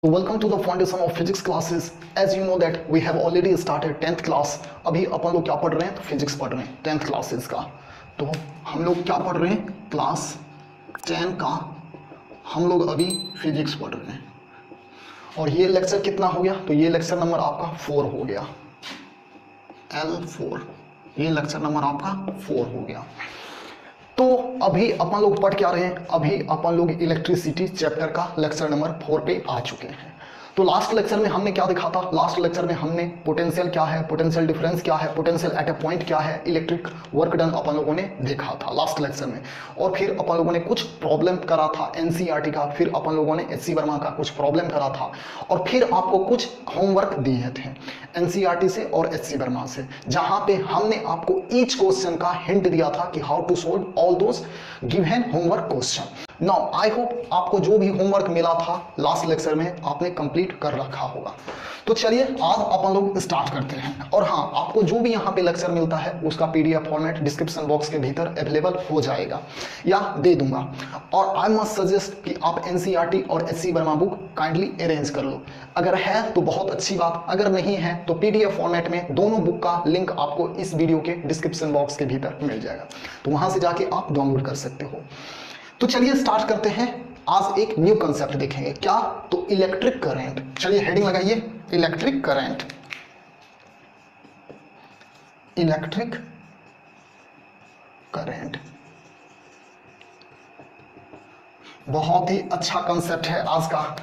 So welcome to the foundation of physics classes. As you know that we have already started 10th class. अभी अपन लोग क्या पढ़ रहे हैं? तो फिजिक्स पढ़ रहे हैं 10th क्लासेस का. तो हम लोग क्या पढ़ रहे हैं? क्लास 10 का हम लोग अभी फिजिक्स पढ़ रहे हैं. और ये लेक्चर कितना हो गया? तो ये लेक्चर नंबर आपका 4 हो गया. L4. ये लेक्चर नंबर आपका 4 हो गया. तो अभी अपन लोग पढ़ क्या रहे हैं? अभी अपन लोग इलेक्ट्रिसिटी चैप्टर का लेक्चर नंबर 4 पे आ चुके हैं. तो लास्ट लेक्चर में हमने क्या देखा था? लास्ट लेक्चर में हमने पोटेंशियल क्या है, पोटेंशियल डिफरेंस क्या है, पोटेंशियल एट ए पॉइंट क्या है, इलेक्ट्रिक वर्क डन अपन लोगों ने देखा था लास्ट लेक्चर में. और फिर अपन लोगों ने कुछ प्रॉब्लम करा था एनसीईआरटी का, फिर अपन लोगों ने एचसी वर्मा का कुछ प्रॉब्लम करा था, और फिर आपको कुछ होमवर्क दिए थे एनसीईआरटी से और एचसी वर्मा से, जहां पे हमने आपको ईच क्वेश्चन का हिंट दिया था कि how to solve all those given homework question. Now I hope आपको जो भी होमवर्क मिला था लास्ट लेक्चर में आपने कंप्लीट कर रखा होगा. तो चलिए आज अपन लोग स्टार्ट करते हैं. और हाँ, आपको जो भी यहाँ पे लेक्चर मिलता है उसका पीडीएफ फॉर्मेट डिस्क्रिप्शन बॉक्स के भीतर अवेलेबल हो जाएगा या दे दूंगा. और आई मस्ट सजेस्ट कि आप एनसीईआरटी और HC Verma book kindly arrange कर लो. अगर है तो बहुत अच्छी बात, अगर नहीं है तो पीडीएफ फॉर्मेट में दोनों बुक का लिंक आपको इस वीडियो के डिस्क्रिप्शन बॉक्स के भीतर मिल जाएगा, तो वहां से जाके आप डाउनलोड कर सकते हो. तो चलिए स्टार्ट करते हैं. आज एक न्यू कंसेप्ट देखेंगे. क्या? तो इलेक्ट्रिक करंट. चलिए हेडिंग लगाइए, इलेक्ट्रिक करंट. इलेक्ट्रिक करंट बहुत ही अच्छा कंसेप्ट है आज का,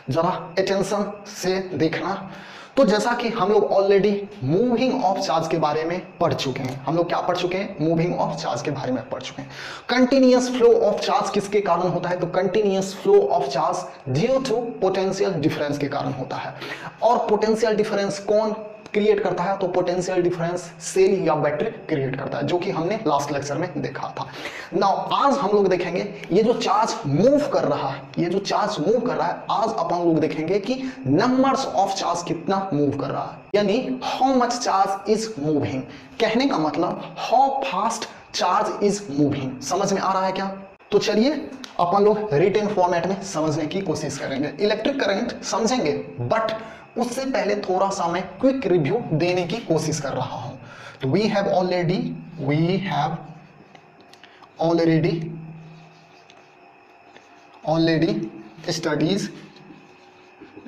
जरा अटेंशन से देखना. तो जैसा कि हम लोग ऑलरेडी मूविंग ऑफ चार्ज के बारे में पढ़ चुके हैं. हम लोग क्या पढ़ चुके हैं? मूविंग ऑफ चार्ज के बारे में पढ़ चुके हैं. कंटिन्यूअस फ्लो ऑफ चार्ज किसके कारण होता है? तो continuous flow of charge due to potential difference के कारण होता है. और पोटेंशियल डिफरेंस कौन क्रिएट करता है? तो पोटेंशियल डिफरेंस सेल या बैटरी क्रिएट करता है, जो कि हमने लास्ट लेक्चर में देखा था. नाउ आज हम लोग देखेंगे ये जो चार्ज मूव कर रहा है, ये जो चार्ज मूव कर रहा है, आज अपन लोग देखेंगे कि नंबर्स ऑफ चार्ज कितना मूव कर रहा है, यानी how much charge is moving. कहने का मतलब how fast charge is moving. समझ में आ रहा है क्या? तो चलिए अपन लोग रिटन फॉर्मेट में समझने की कोशिश करेंगे. इलेक्ट्रिक करंट समझेंगे, बट उससे पहले थोड़ा सा मैं क्विक रिव्यू देने की कोशिश कर रहा हूं. तो we have already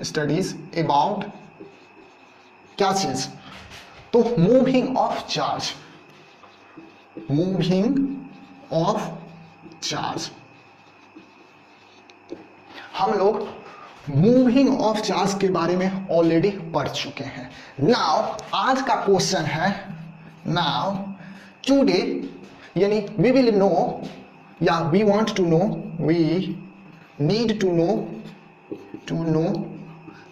studies about क्या चीज? तो मूविंग ऑफ चार्ज. हम लोग मूविंग ऑफ चार्ज के बारे में ऑलरेडी पढ़ चुके हैं. नाउ आज का क्वेश्चन है, नाउ टुडे, यानी वी विल नो या we want to know, we need to know,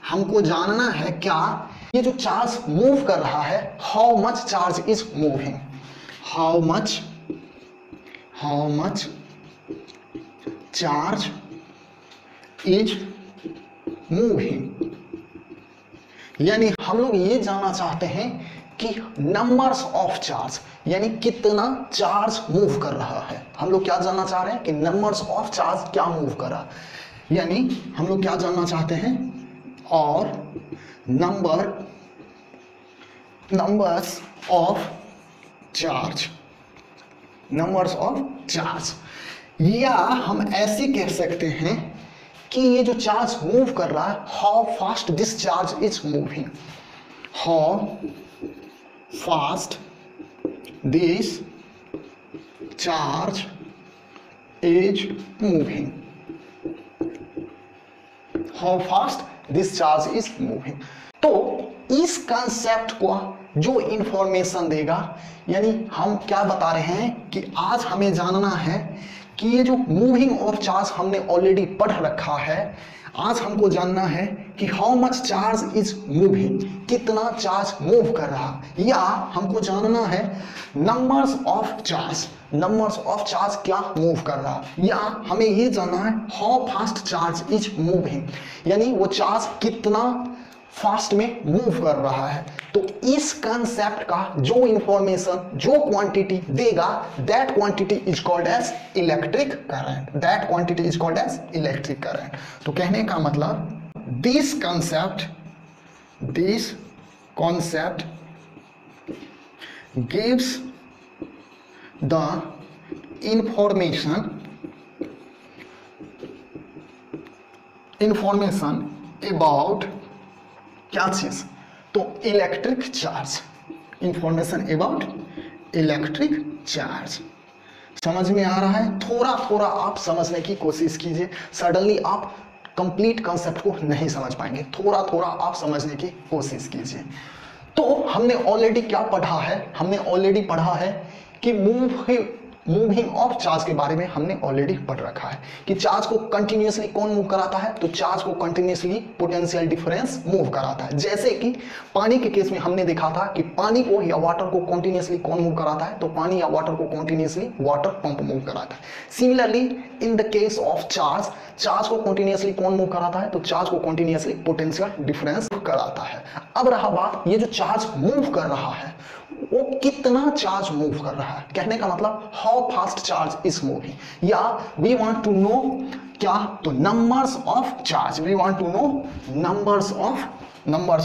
हमको जानना है क्या ये जो चार्ज मूव कर रहा है, how much charge is moving, how much charge is moving. यानी हम लोग ये जानना चाहते हैं कि नंबर्स ऑफ चार्ज, यानी कितना चार्ज मूव कर रहा है. हम लोग क्या जानना चाह रहे हैं कि नंबर्स ऑफ चार्ज क्या मूव कर रहा है, यानी हम लोग क्या जानना चाहते हैं, और नंबर्स ऑफ चार्ज. या हम ऐसे कह सकते हैं कि ये जो चार्ज मूव कर रहा है, how fast this charge is moving, how fast this charge is moving, how fast this charge is moving. तो इस कंसेप्ट को जो इंफॉर्मेशन देगा, यानी हम क्या बता रहे हैं कि आज हमें जानना है कि ये जो मूविंग ऑफ चार्ज हमने ऑलरेडी पढ़ रखा है, आज हमको जानना है कि how much charge is moving, कितना चार्ज मूव कर रहा, या हमको जानना है नंबर्स ऑफ चार्ज क्या मूव कर रहा, या हमें ये जानना है how fast charge is moving, यानी वो चार्ज कितना फास्ट में मूव कर रहा है. तो इस कंसेप्ट का जो इंफॉर्मेशन, जो क्वांटिटी देगा, that quantity is called as electric current. तो कहने का मतलब this concept gives the information about क्या चीज, तो electric charge, information about electric charge. समझ में आ रहा है? थोड़ा थोड़ा आप समझने की कोशिश कीजिए, सडनली आप कंप्लीट कंसेप्ट को नहीं समझ पाएंगे, थोड़ा थोड़ा आप समझने की कोशिश कीजिए। तो हमने ऑलरेडी क्या पढ़ा है, हमने ऑलरेडी पढ़ा है कि मूविंग ऑफ चार्ज के बारे में हमने ऑलरेडी पढ़ रखा है कि चार्ज को कंटिन्यूअसली कौन मूव कराता है, तो चार्ज को कंटिन्यूअसली पोटेंशियल डिफरेंस मूव कराता है। जैसे कि पानी के केस में हमने देखा था कि पानी को या वाटर को कंटिन्यूअसली कौन मूव कराता है, तो पानी या वाटर को कंटिन्यूअसली वाटर पंप मूव कराता है। Similarly in the case of charge को कंटिन्यूअसली कौन मूव कराता है, तो चार्ज को कंटिन्यूअसली पोटेंशियल डिफरेंस कराता है। अब रहा बात, ये जो चार्ज मूव कर रहा है वो कितना चार्ज मूव कर रहा है, कहने का मतलब how fast charge is moving, या वी वांट टू नो क्या, तो numbers of charge, we want to know numbers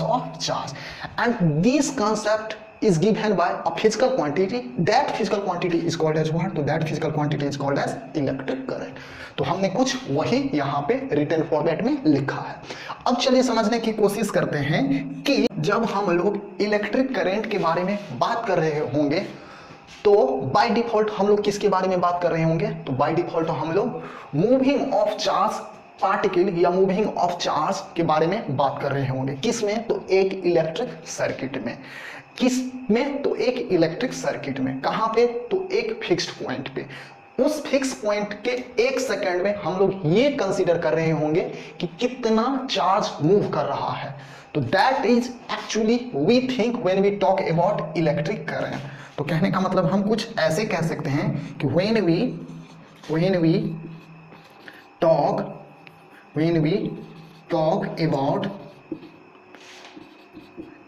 of charge. And this concept is given by a physical quantity, that physical quantity is called as what, तो that physical quantity is called as electric current। तो हमने कुछ वही यहाँ पे written format में लिखा है। अब चलिए समझने की कोशिश करते हैं कि जब हम लोग इलेक्ट्रिक करंट के बारे में बात कर रहे होंगे तो बाय डिफॉल्ट हम लोग किसके बारे में बात कर रहे होंगे, तो बाय डिफॉल्ट हम लोग मूविंग ऑफ चार्ज पार्टिकल या मूविंग ऑफ चार्ज के बारे में बात कर रहे होंगे। किसमें, तो एक इलेक्ट्रिक सर्किट में। किस में, तो एक इलेक्ट्रिक सर्किट में। कहां पे, तो एक फिक्स्ड पॉइंट पे। उस फिक्स पॉइंट के एक सेकंड में हम लोग ये कंसीडर कर रहे होंगे कि कितना चार्ज मूव कर रहा है। तो that is actually we think when we talk about electric current. तो कहने का मतलब हम कुछ ऐसे कह सकते हैं कि when we talk about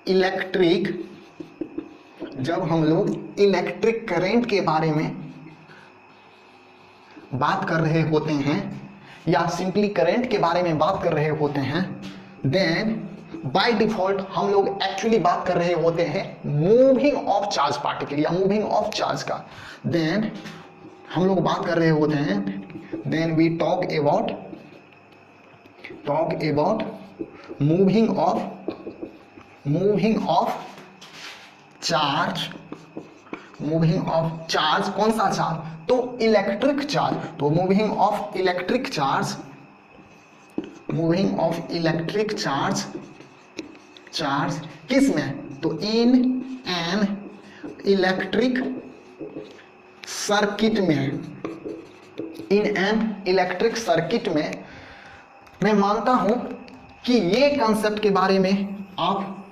electric, जब हम लोग इलेक्ट्रिक करंट के बारे में बात कर रहे होते हैं या सिंपली करंट के बारे में बात कर रहे होते हैं, देन बाय डिफॉल्ट हम लोग एक्चुअली बात कर रहे होते हैं मूविंग ऑफ चार्ज पार्टिकल या मूविंग ऑफ चार्ज का। देन हम लोग बात कर रहे होते हैं, then we talk about moving of charge, कौन सा चार्ज, तो इलेक्ट्रिक चार्ज। तो मूविंग ऑफ इलेक्ट्रिक चार्ज किस में, तो इन एन इलेक्ट्रिक सर्किट में। मैं मानता हूं कि ये कंसेप्ट के बारे में आप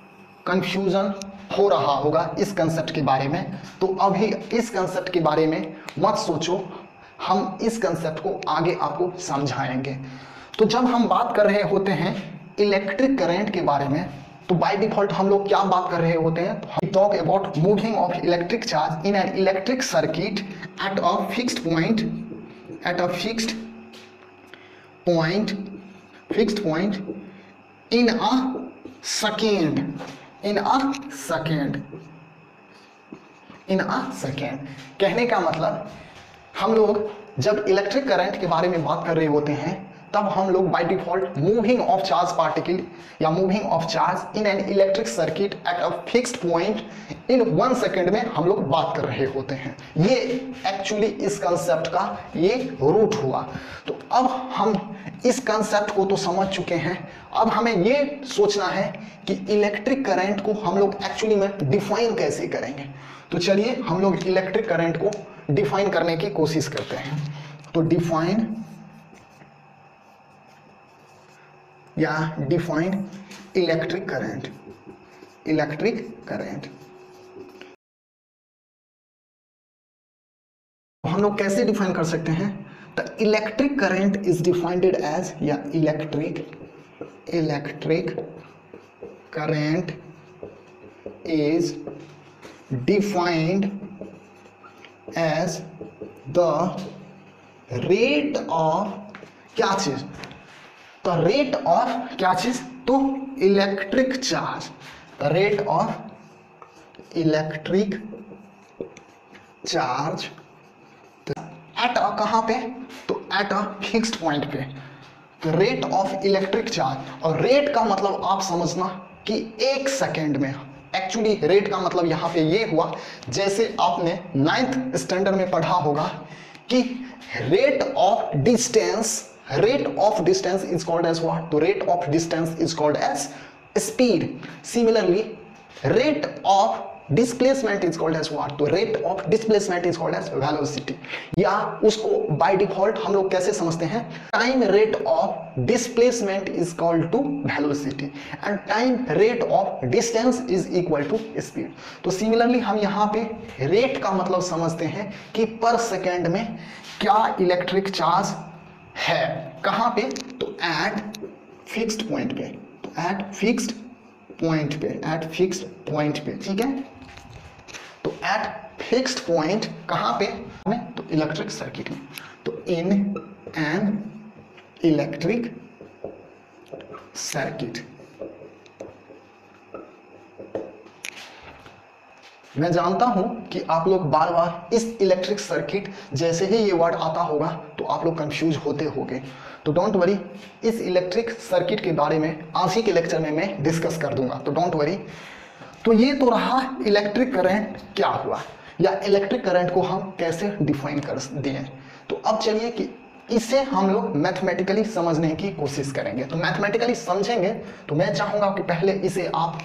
कंफ्यूजन हो रहा होगा इस कंसेप्ट के बारे में। तो अभी इस कंसेप्ट के बारे में मत सोचो, हम इस कंसेप्ट को आगे आपको समझाएंगे। तो जब हम बात कर रहे होते हैं इलेक्ट्रिक करंट के बारे में, तो बाय डिफॉल्ट हम लोग क्या बात कर रहे होते हैं, तो talk about moving of electric charge in an electric circuit at a fixed point in a second. कहने का मतलब हम लोग जब इलेक्ट्रिक करंट के बारे में बात कर रहे होते हैं तब हम लोग by default moving of charge particle या moving of charge in an electric circuit at a fixed point in 1 second में हम लोग बात कर रहे होते हैं। ये एक्चुअली इस कंसेप्ट का ये रूट हुआ। तो अब हम इस कंसेप्ट को तो समझ चुके हैं, अब हमें ये सोचना है कि इलेक्ट्रिक करंट को हम लोग एक्चुअली में डिफाइन कैसे करेंगे। तो चलिए हम लोग इलेक्ट्रिक करंट को डिफाइन करने की कोशिश करते हैं। तो डिफाइन इलेक्ट्रिक करंट हम लोग कैसे डिफाइन कर सकते हैं, the electric current is defined as, या electric current is defined as the rate of क्या चीज, द रेट ऑफ क्या चीज, तो electric charge, the rate of electric charge at a कहां पे, तो एट अ फिक्स्ड पॉइंट पे, the rate of electric charge. और रेट का मतलब आप समझना कि एक सेकेंड में, एक्चुअली रेट का मतलब यहां पे ये हुआ, जैसे आपने 9th स्टैंडर्ड में पढ़ा होगा कि rate of distance, rate of distance is called as what, the rate of distance is called as speed. Similarly, rate of displacement is called as what, the rate of displacement is called as velocity. या उसको by default हम लोग कैसे समझते हैं, time rate of displacement is called to velocity and time rate of distance is equal to speed. तो similarly हम यहाँ पे rate का मतलब समझते हैं कि पर सेकेंड में क्या इलेक्ट्रिक चार्ज है, कहां पे, तो एट फिक्स्ड पॉइंट पे, तो एट फिक्स्ड पॉइंट पे, एट फिक्स्ड पॉइंट पे, ठीक है। तो एट फिक्स्ड पॉइंट कहां पे, तो इलेक्ट्रिक सर्किट में, तो इन एन इलेक्ट्रिक सर्किट। मैं जानता हूं कि आप लोग बार बार इस इलेक्ट्रिक सर्किट जैसे ही ये वर्ड आता होगा तो आप लोग कंफ्यूज होते होंगे, तो डोंट वरी, इस इलेक्ट्रिक सर्किट के बारे में आज ही के लेक्चर में मैं डिस्कस कर दूंगा, तो डोंट वरी। तो ये तो रहा इलेक्ट्रिक करंट क्या हुआ, या इलेक्ट्रिक करंट को हम कैसे डिफाइन कर दिए। तो अब चलिए कि इसे हम लोग मैथमेटिकली समझने की कोशिश करेंगे। तो मैथमेटिकली समझेंगे तो मैं चाहूंगा कि पहले इसे आप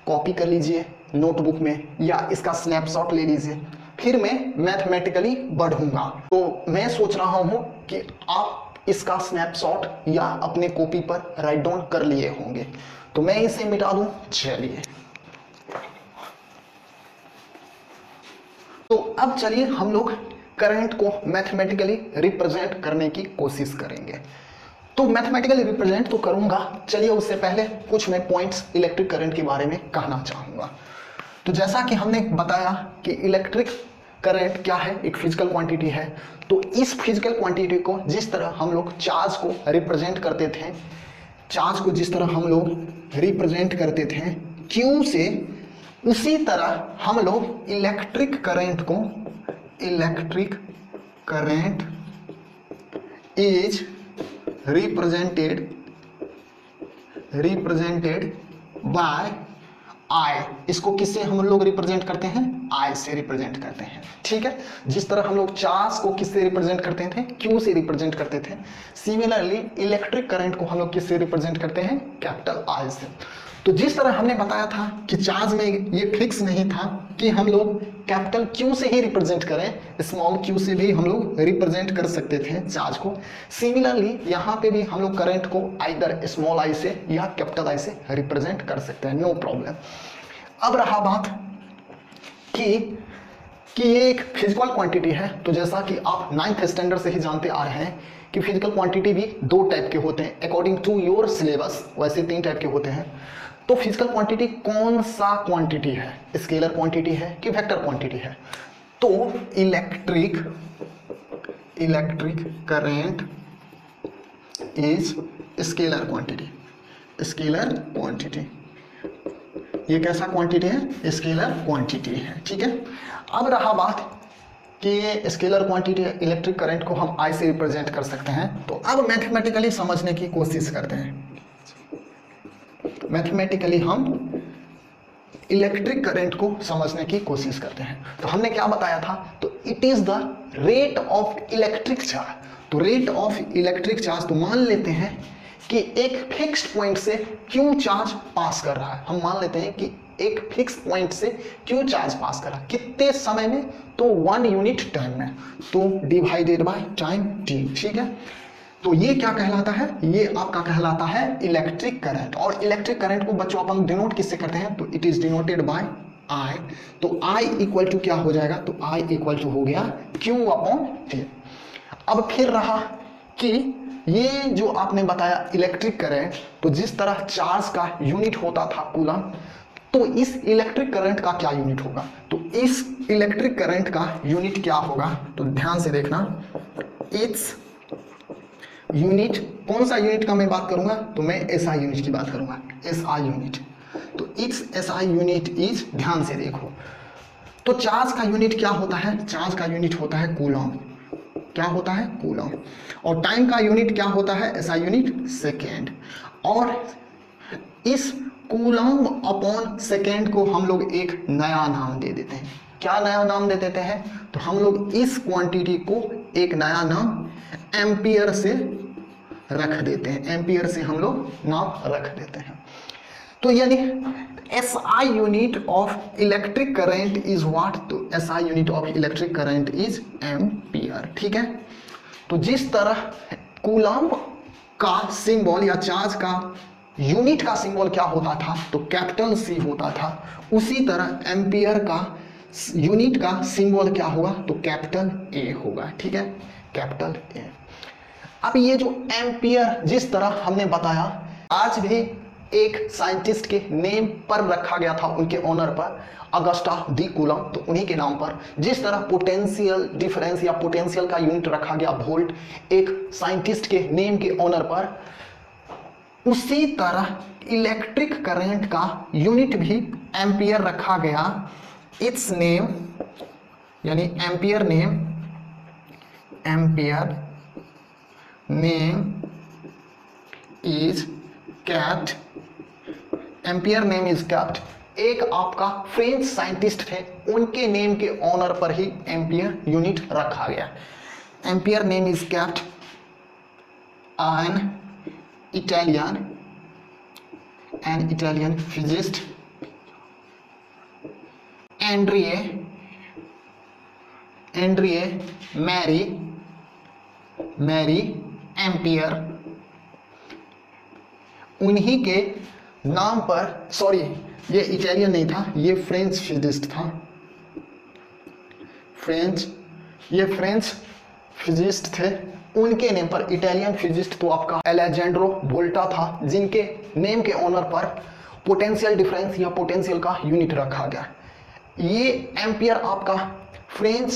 कॉपी कर लीजिए नोटबुक में, या इसका स्नैपशॉट ले लीजिए, फिर मैं मैथमेटिकली बढ़ूंगा। तो मैं सोच रहा हूं कि आप इसका स्नैपशॉट या अपने कॉपी पर राइट डाउन कर लिए होंगे, तो मैं इसे मिटा दूं। चलिए, तो अब चलिए हम लोग करंट को मैथमेटिकली रिप्रेजेंट करने की कोशिश करेंगे। तो मैथमेटिकली रिप्रेजेंट तो करूंगा, चलिए उससे पहले कुछ मैं पॉइंट्स इलेक्ट्रिक करंट के बारे में कहना चाहूंगा। तो जैसा कि हमने बताया कि इलेक्ट्रिक करंट क्या है, एक फिजिकल क्वांटिटी है। तो इस फिजिकल क्वांटिटी को जिस तरह हम लोग चार्ज को रिप्रेजेंट करते थे, चार्ज को जिस तरह हम लोग रिप्रेजेंट करते थे Q से, उसी तरह हम लोग इलेक्ट्रिक करंट को, electric current is represented by I। इसको किससे हम लोग रिप्रेजेंट करते हैं, I से रिप्रेजेंट करते हैं, ठीक है। जिस तरह हम लोग चार्ज को किससे रिप्रेजेंट करते थे, Q से रिप्रेजेंट करते थे, सिमिलरली इलेक्ट्रिक करंट को हम लोग किससे रिप्रेजेंट करते हैं, कैपिटल I से। तो जिस तरह हमने बताया था कि चार्ज में ये फिक्स नहीं था कि हम लोग कैपिटल Q से ही रिप्रेजेंट करें, स्मॉल q से भी हम लोग रिप्रेजेंट कर सकते थे चार्ज को। सिमिलरली यहाँ पे भी हम लोग करंट को आइदर स्मॉल I से या कैपिटल I से रिप्रेजेंट कर सकते हैं, नो प्रॉब्लम। अब रहा बात कि ये एक फिजिकल क्वांटिटी है। तो जैसा कि आप 9th स्टैंडर्ड से ही जानते आ रहे हैं कि फिजिकल क्वांटिटी भी 2 टाइप के होते हैं, अकॉर्डिंग टू योर सिलेबस वैसे 3 टाइप के होते हैं। तो फिजिकल क्वांटिटी कौन सा क्वांटिटी है, स्केलर क्वांटिटी है कि वेक्टर क्वांटिटी है, तो electric current is scalar quantity, scalar quantity. ये कैसा क्वांटिटी है, स्केलर क्वांटिटी है, ठीक है। अब रहा बात कि ये स्केलर क्वांटिटी इलेक्ट्रिक करंट को हम I से रिप्रेजेंट कर सकते हैं। तो अब मैथमेटिकली समझने की कोशिश करते हैं। मैथमेटिकली हम इलेक्ट्रिक करंट को समझने की कोशिश करते हैं। तो हमने क्या बताया था, तो it is the rate of electric charge. तो रेट ऑफ इलेक्ट्रिक चार्ज, तो मान लेते हैं कि एक फिक्स्ड पॉइंट से Q चार्ज पास कर रहा है। हम मान लेते हैं कि एक फिक्स पॉइंट से Q चार्ज पास कर रहा है, कितने समय में, तो 1 यूनिट टाइम में, तो डिवाइडेड बाय टाइम t, ठीक है। तो ये क्या कहलाता है, ये आपका कहलाता है इलेक्ट्रिक करंट। और इलेक्ट्रिक करंट को बच्चों अपन डिनोट किससे करते हैं, तो it is denoted by I। तो I इक्वल टू क्या हो जाएगा, तो I इक्वल टू हो गया Q अपॉन T। अब फिर रहा कि ये जो आपने बताया इलेक्ट्रिक करंट, तो जिस तरह चार्ज का यूनिट होता था कूलम, तो इस इलेक्ट्रिक करंट का क्या यूनिट होगा, तो इस इलेक्ट्रिक करंट का यूनिट क्या होगा, तो ध्यान से देखना, इट्स यूनिट, कौन सा यूनिट का मैं बात करूंगा, तो मैं एसआई यूनिट की बात करूंगा, एसआई यूनिट। तो इट्स एसआई यूनिट इज, ध्यान से देखो, तो चार्ज का यूनिट क्या होता है, चार्ज का यूनिट होता है कूलम, क्या होता है, कूलम। और टाइम का यूनिट क्या होता है, एसआई यूनिट सेकेंड। और इस कूलम अपॉन सेकेंड को हम लोग एक नया नाम दे देते हैं, क्या नया नाम दे देते हैं, तो हम लोग इस क्वांटिटी को एक नया नाम एम्पियर से रख देते हैं, एम्पियर से हम लोग नाम रख देते हैं। तो यानी SI unit of electric current is what, तो SI unit of electric current is ampere, ठीक है। तो जिस तरह कूलम का सिंबल या चार्ज का यूनिट का सिंबल क्या होता था, तो कैपिटल C होता था, उसी तरह एम्पियर का यूनिट का सिंबल क्या होगा, तो कैपिटल A होगा, ठीक है, कैपिटल A। अब ये जो एम्पियर जिस तरह हमने बताया, आज भी एक साइंटिस्ट के नेम पर रखा गया था, उनके ऑनर पर, अगस्टा डी कूलम, तो उन्हीं के नाम पर। जिस तरह पोटेंशियल डिफरेंस या पोटेंशियल का यूनिट रखा गया वोल्ट, एक साइंटिस्ट के नेम के ऑनर पर, उसी तरह इलेक्ट्रिक करंट का यूनिट भी एम्पियर रखा गया। इट्स नेम, यानी ampere name, ampere name is kept, ampere name is kept. एक आपका फ्रेंच साइंटिस्ट थे, उनके नेम के ऑनर पर ही एम्पियर यूनिट रखा गया। Ampere name is kept an Italian physicist Andre Marie Ampere, उन्हीं के नाम पर, सॉरी ये इटालियन नहीं था, ये फ्रेंच फिजिस्ट था, ये फ्रेंच फिजिस्ट थे, उनके नेम पर, इटालियन फिजिस्ट तो आपका अलेजेंड्रो वोल्टा था, जिनके नेम के ऑनर पर पोटेंशियल डिफरेंस या पोटेंशियल का यूनिट रखा गया। ये एम्पियर आपका फ्रेंच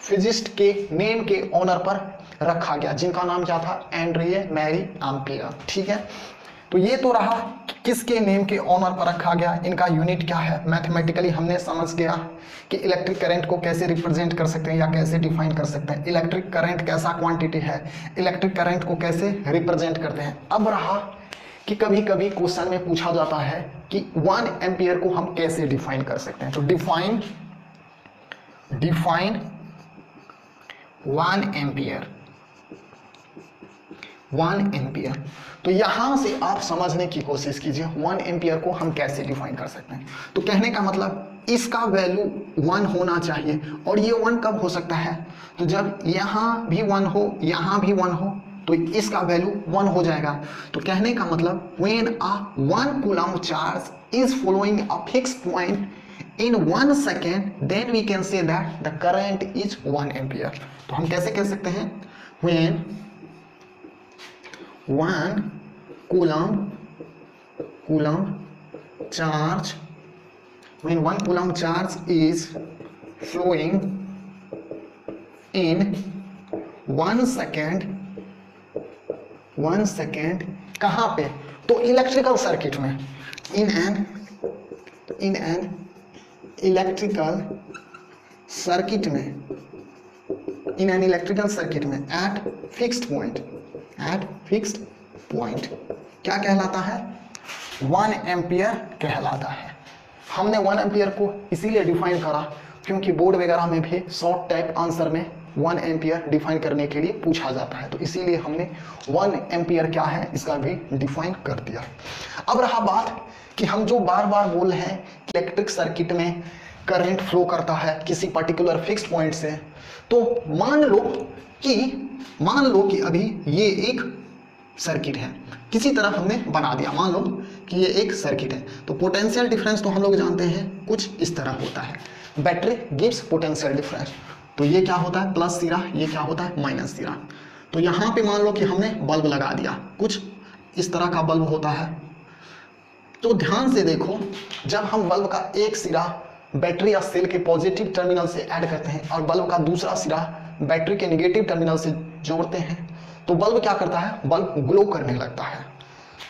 फिजिस्ट के नेम के ऑनर पर रखा गया, जिनका नाम क्या था, एंड्रिए मैरी एम्पियर, ठीक है। तो ये तो रहा किसके नेम के ऑनर पर रखा गया, इनका यूनिट क्या है। मैथमेटिकली हमने समझ गया कि इलेक्ट्रिक करंट को कैसे रिप्रेजेंट कर सकते हैं या कैसे डिफाइन कर सकते हैं, इलेक्ट्रिक करंट कैसा क्वांटिटी है, इलेक्ट्रिक करंट को कैसे रिप्रेजेंट करते हैं। अब रहा कि कभी कभी क्वेश्चन में पूछा जाता है कि 1 एम्पियर को हम कैसे डिफाइन कर सकते हैं। तो डिफाइन 1 एम्पियर, तो यहां से आप समझने की कोशिश कीजिए 1 एम्पियर को हम कैसे डिफाइन कर सकते हैं। तो कहने का मतलब इसका वैल्यू 1 होना चाहिए, और ये 1 कब हो सकता है, तो जब यहां भी 1 हो, यहां भी 1 हो, तो इसका वैल्यू 1 हो जाएगा। तो कहने का मतलब when a 1 coulomb charge is following a fixed point in 1 second, then we can say that the current is 1 ampere। तो हम कैसे कह सकते हैं, when 1 coulomb charge, when 1 coulomb charge is flowing in 1 second, 1 second, कहाँ पे, तो electrical circuit में, इन एन इलेक्ट्रिकल सर्किट में एट फिक्स्ड पॉइंट क्या कहलाता है, 1 एम्पियर कहलाता है। हमने 1 एम्पियर को इसीलिए डिफाइन करा क्योंकि बोर्ड वगैरह में भी शॉर्ट टाइप आंसर में 1 एम्पियर डिफाइन करने के लिए पूछा जाता है, तो इसीलिए हमने 1 एम्पियर क्या है इसका भी डिफाइन कर दिया। अब रहा बात कि हम जो बार बार बोल रहे हैं कि इलेक्ट्रिक सर्किट में करंट फ्लो करता है किसी पर्टिकुलर फिक्स्ड पॉइंट से, तो मान लो कि अभी ये एक सर्किट है, किसी तरह हमने बना दिया, मान लो कि ये एक सर्किट है, तो पोटेंशियल डिफरेंस तो हम लोग जानते हैं कुछ इस तरह होता है, बैटरी गिव्स पोटेंशियल डिफरेंस, तो ये क्या होता है प्लस सिरा, ये क्या होता है माइनस सिरा। तो यहाँ पे मान लो कि हमने बल्ब लगा दिया, कुछ इस तरह का बल्ब होता है। तो ध्यान से देखो, जब हम बल्ब का एक सिरा बैटरी या सेल के पॉजिटिव टर्मिनल से ऐड करते हैं और बल्ब का दूसरा सिरा बैटरी के नेगेटिव टर्मिनल से जोड़ते हैं, तो बल्ब क्या करता है, बल्ब ग्लो करने लगता है।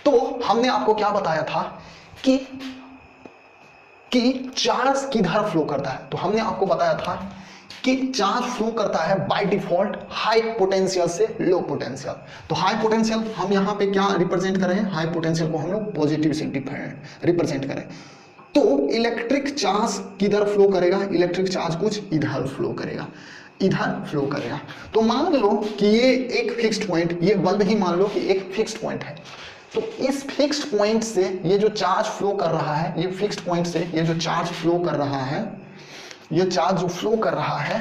तो हमने आपको क्या बताया था कि चार्ज किधर फ्लो करता है, तो हमने आपको बताया था कि चार्ज फ्लो करता है बाय डिफॉल्ट हाई पोटेंशियल से लो पोटेंशियल। तो हाई पोटेंशियल हम यहाँ पे क्या रिप्रेजेंट कर रहे हैं, हाई पोटेंशियल को हम लोग पॉजिटिव से रिप्रेजेंट करें। तो इलेक्ट्रिक चार्ज किधर फ्लो करेगा, इलेक्ट्रिक चार्ज कुछ इधर फ्लो करेगा, इधर फ्लो करेगा। तो मान लो कि ये एक फिक्स्ड पॉइंट, ये बल्ब ही मान लो कि एक फिक्स्ड पॉइंट है। तो इस फिक्स्ड पॉइंट से ये जो चार्ज फ्लो कर रहा है, ये फिक्स्ड पॉइंट से ये जो चार्ज फ्लो कर रहा है, ये चार्ज जो फ्लो कर रहा है,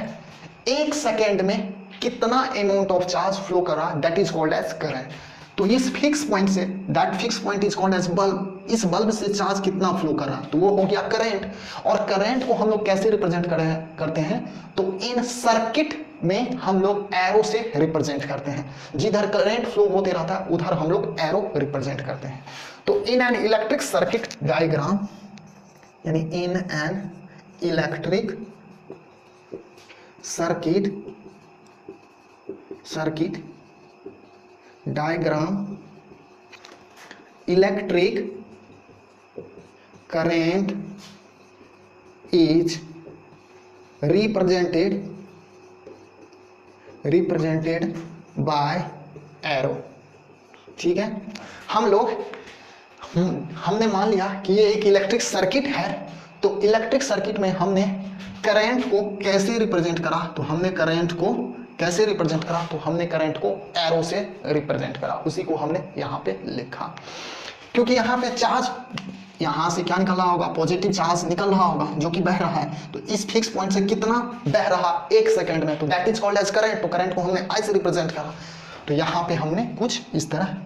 एक सेकेंड में कितना अमाउंट ऑफ चार्ज फ्लो कर रहा है, that is called as current. तो इस फिक्स पॉइंट से, that fix point is called as bulb, इस बल्ब से चार्ज कितना फ्लो कर रहा है, तो वो हो गया करंट। और करंट को हम लोग कैसे रिप्रेजेंट करते हैं, तो इन सर्किट में हम लोग एरो से रिप्रेजेंट करते हैं। जिधर करंट फ्लो होते रहता है उधर हम लोग एरो रिप्रेजेंट करते हैं। तो in an electric circuit diagram, यानी in an electric circuit diagram, electric current is represented by arrow। ठीक है, हमने मान लिया कि ये एक इलेक्ट्रिक सर्किट है। तो इलेक्ट्रिक सर्किट में हमने करंट को कैसे रिप्रेजेंट करा, तो हमने करंट को कैसे रिप्रेजेंट करा, तो हमने करंट को एरो से रिप्रेजेंट करा, उसी को हमने यहाँ पे लिखा। क्योंकि यहाँ पे चार्ज, यहाँ से क्या निकल रहा होगा, पॉजिटिव चार्ज निकल रहा होगा जो कि बह रहा है। तो इस फिक्स पॉइंट से कितना बह रहा, एक सेकंड में, तो that is called as current. तो करंट को हमने आई से रिप्रेजेंट करा। तो यहाँ पे हमने कुछ इस तरह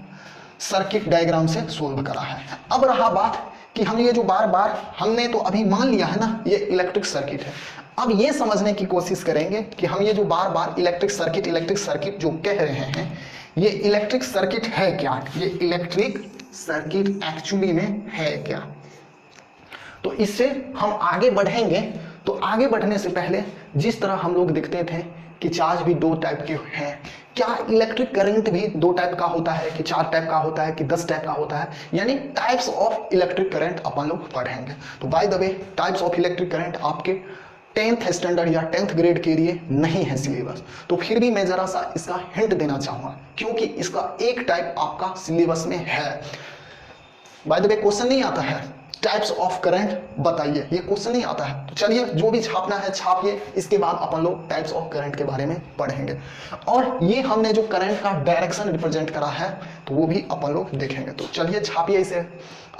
सर्किट डायग्राम से सोल्व करा है। अब रहा बात कि हम ये जो बार बार हमने तो अभी मान लिया है ना, ये इलेक्ट्रिक सर्किट है। अब ये समझने की कोशिश करेंगे कि हम ये जो बार बार इलेक्ट्रिक सर्किट जो कह रहे हैं, ये इलेक्ट्रिक सर्किट है क्या, ये इलेक्ट्रिक सर्किट एक्चुअली में है क्या। तो इससे हम आगे बढ़ेंगे। तो आगे बढ़ने से पहले जिस तरह हम लोग देखते थे कि चार्ज भी दो टाइप के हैं, क्या इलेक्ट्रिक करंट भी दो टाइप का होता है, कि 4 टाइप का होता है, कि 10 टाइप का होता है, यानी टाइप्स ऑफ इलेक्ट्रिक करंट अपन लोग पढ़ेंगे। तो by the way, types of electric current आपके 10th स्टैंडर्ड या 10th ग्रेड के लिए नहीं है सिलेबस। तो फिर भी मैं जरा सा इसका हिंट देना चाहूंगा, क्योंकि इसका एक टाइप आपका सिलेबस में है। बाय द वे, क्वेश्चन नहीं आता है टाइप्स ऑफ करंट बताइए, ये क्वेश्चन नहीं आता है। तो चलिए जो भी छापना है छापिए, इसके बाद अपन लोग टाइप्स ऑफ करंट के बारे में पढ़ेंगे। और ये हमने जो करंट का डायरेक्शन रिप्रेजेंट करा है, तो वो भी अपन लोग देखेंगे। तो चलिए छापिए इसे।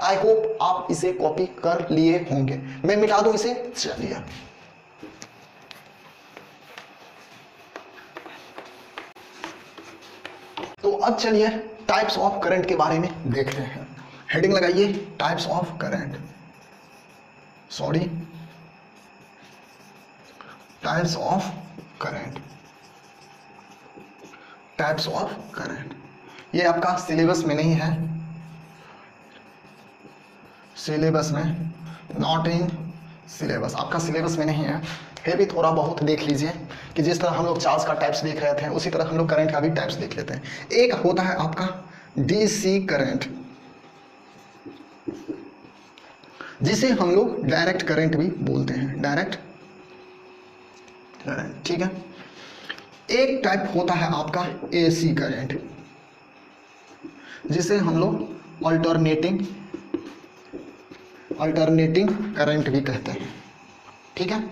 आई होप आप इसे कॉपी कर लिए होंगे, मैं मिटा दूं इसे। चलिए, तो अब चलिए टाइप्स ऑफ करंट के बारे में देखते हैं। हेडिंग लगाइए, types of current, types of current, types of current. ये आपका सिलेबस में नहीं है, सिलेबस में, नॉट इन सिलेबस, आपका सिलेबस में नहीं है। फिर भी थोड़ा बहुत देख लीजिए कि जिस तरह हम लोग चार्ज का टाइप्स देख रहे थे, उसी तरह हम लोग करंट का भी टाइप्स देख लेते हैं। एक होता है आपका डीसी करंट, जिसे हम लोग डायरेक्ट करंट भी बोलते हैं, डायरेक्ट करंट। ठीक है, एक टाइप होता है आपका एसी करंट, जिसे हम लोग अल्टरनेटिंग करंट भी कहते हैं। ठीक है,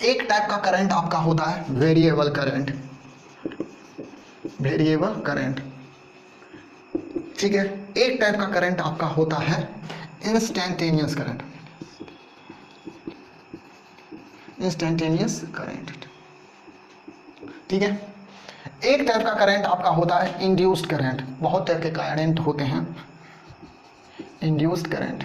एक टाइप का करंट आपका होता है वेरिएबल करंट, ठीक है। एक टाइप का करंट आपका होता है इंस्टेंटेनियस करंट, ठीक है। एक टाइप का करंट आपका होता है इंड्यूस्ड करंट, बहुत टाइप के करंट होते हैं, इंड्यूस्ड करंट।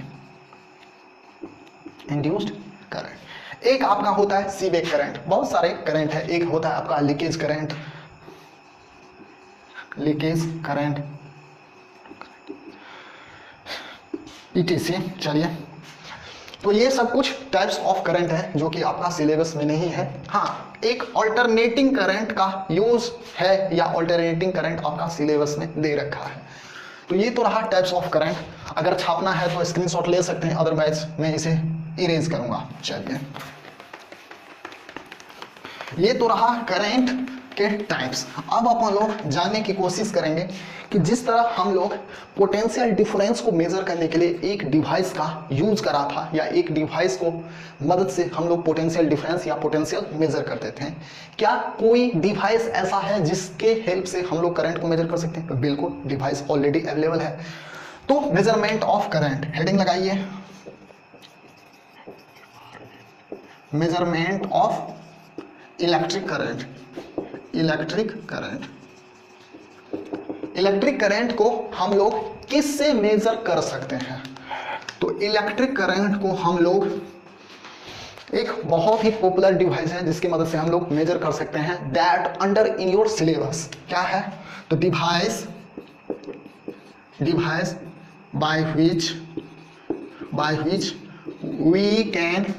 एक आपका होता है सीबेक करंट, बहुत सारे करंट है। एक होता है आपका लीकेज करंट, ETC। चलिए, तो ये सब कुछ टाइप्स ऑफ करंट है जो कि आपका सिलेबस में नहीं है। हाँ, एक ऑल्टरनेटिंग करंट का यूज है या ऑल्टरनेटिंग करंट आपका सिलेबस में दे रखा है। तो ये तो रहा टाइप्स ऑफ करंट। अगर छापना है तो स्क्रीनशॉट ले सकते हैं, अदरवाइज मैं इसे इरेज करूंगा। चलिए, ये तो रहा करंट के टाइप्स। अब अपन लोग जानने की कोशिश करेंगे कि जिस तरह हम लोग पोटेंशियल डिफरेंस को मेजर करने के लिए एक डिवाइस का यूज करा था, या एक डिवाइस को मदद से हम लोग पोटेंशियल डिफरेंस या पोटेंशियल मेजर करते थे, क्या कोई डिवाइस ऐसा है जिसके हेल्प से हम लोग करंट को मेजर कर सकते हैं? तो बिल्कुल, डिवाइस ऑलरेडी अवेलेबल है। तो मेजरमेंट ऑफ करंट, हेडिंग लगाइए, measurement of electric current. Electric current, electric current को हम लोग किससे मेजर कर सकते हैं? तो इलेक्ट्रिक करंट को हम लोग एक बहुत ही पॉपुलर डिवाइस है जिसकी मदद से हम लोग मेजर कर सकते हैं, that under in your syllabus. क्या है? तो device by which we can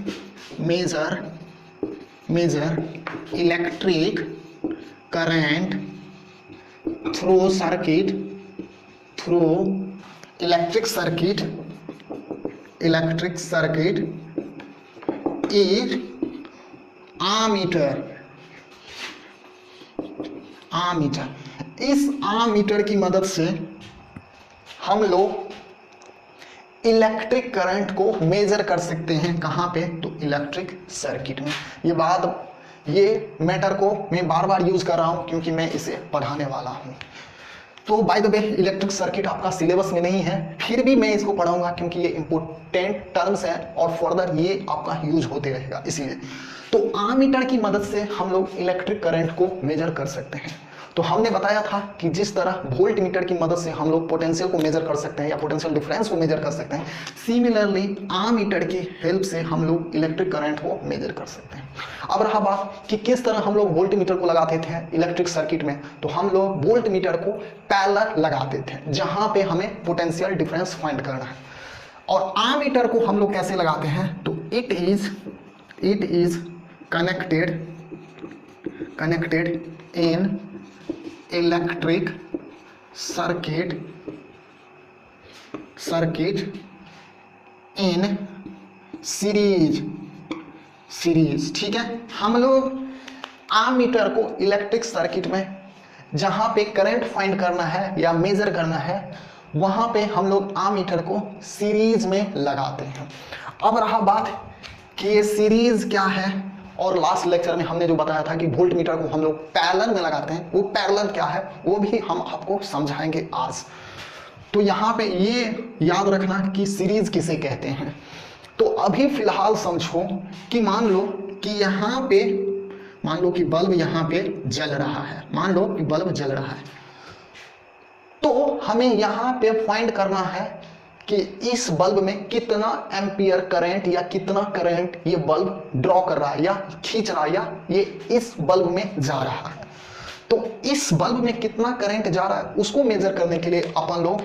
measure electric current through electric circuit is ammeter। इस आमीटर की मदद से हम लोग इलेक्ट्रिक करंट को मेजर कर सकते हैं। कहां पे? तो इलेक्ट्रिक सर्किट में। ये मैटर को मैं बार बार यूज कर रहा हूं क्योंकि मैं इसे पढ़ाने वाला हूं। तो by the way, electric circuit आपका सिलेबस में नहीं है, फिर भी मैं इसको पढ़ाऊंगा क्योंकि ये इंपॉर्टेंट टर्म्स है और फर्दर ये आपका यूज होते रहेगा, इसीलिए। तो आमीटर की मदद से हम लोग इलेक्ट्रिक करंट को मेजर कर सकते हैं। तो हमने बताया था कि जिस तरह वोल्ट मीटर की मदद से हम लोग पोटेंशियल को मेजर कर सकते हैं या पोटेंशियल डिफरेंस को मेजर कर सकते हैं, सिमिलरली आमीटर की हेल्प से हम लोग इलेक्ट्रिक करंट को मेजर कर सकते हैं। अब रहा बात कि किस तरह हम लोग वोल्ट मीटर को लगाते थे इलेक्ट्रिक सर्किट में। तो हम लोग वोल्ट मीटर को पैरेलल लगाते थे जहां पे हमें पोटेंशियल डिफरेंस फाइंड करना है। और आमीटर को हम लोग कैसे लगाते हैं? तो it is connected in electric circuit in series. ठीक है, हम लोग आमीटर को इलेक्ट्रिक सर्किट में जहां पे करंट फाइंड करना है या मेजर करना है, वहां पे हम लोग आमीटर को सीरीज में लगाते हैं। अब रहा बात कि ये सीरीज क्या है, और लास्ट लेक्चर में हमने जो बताया था कि वोल्ट मीटर को हम लोग पैरेलल में लगाते हैं, वो पैरेलल क्या है वो भी हम आपको समझाएंगे आज। तो यहाँ पे ये याद रखना कि सीरीज किसे कहते हैं। तो अभी फिलहाल समझो कि मान लो कि बल्ब यहाँ पे जल रहा है, तो हमें यहाँ पे फाइंड करना है कि इस बल्ब में कितना एम्पियर करंट या कितना करंट ये बल्ब ड्रॉ कर रहा है या खींच रहा है, या ये इस बल्ब में जा रहा है। तो इस बल्ब में कितना करंट जा रहा है उसको मेजर करने के लिए अपन लोग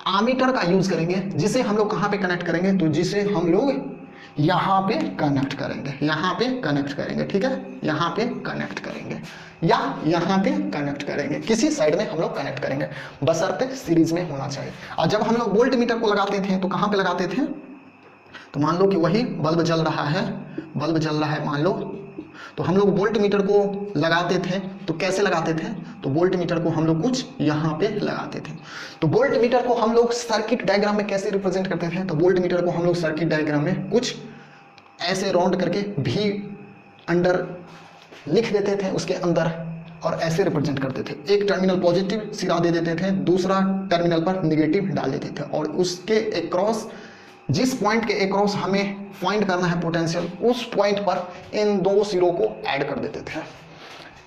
आमीटर का यूज करेंगे, जिसे हम लोग कहां पे कनेक्ट करेंगे? तो जिसे हम लोग यहाँ पे कनेक्ट करेंगे, ठीक है, यहाँ पे कनेक्ट करेंगे या यहाँ पे कनेक्ट करेंगे, किसी साइड में हम लोग कनेक्ट करेंगे, बशर्ते सीरीज में होना चाहिए। और जब हम लोग वोल्ट मीटर को लगाते थे तो कहाँ पे लगाते थे? तो मान लो कि वही बल्ब जल रहा है मान लो, तो हम लोग वोल्ट मीटर को लगाते थे। तो कैसे लगाते थे? तो वोल्ट मीटर को हम लोग कुछ यहाँ पे लगाते थे। तो वोल्ट मीटर को हम लोग सर्किट डायग्राम में कैसे रिप्रेजेंट करते थे? तो वोल्ट मीटर को हम लोग सर्किट डायग्राम में कुछ ऐसे राउंड करके भी अंडर लिख देते थे उसके अंदर, और ऐसे रिप्रेजेंट करते थे। एक टर्मिनल पॉजिटिव सिरा दे देते थे, दूसरा टर्मिनल पर निगेटिव डाल देते थे, और उसके एक्रॉस, जिस पॉइंट के एक्रॉस हमें फाइंड करना है पोटेंशियल, उस पॉइंट पर इन दो सिरों को ऐड कर देते थे।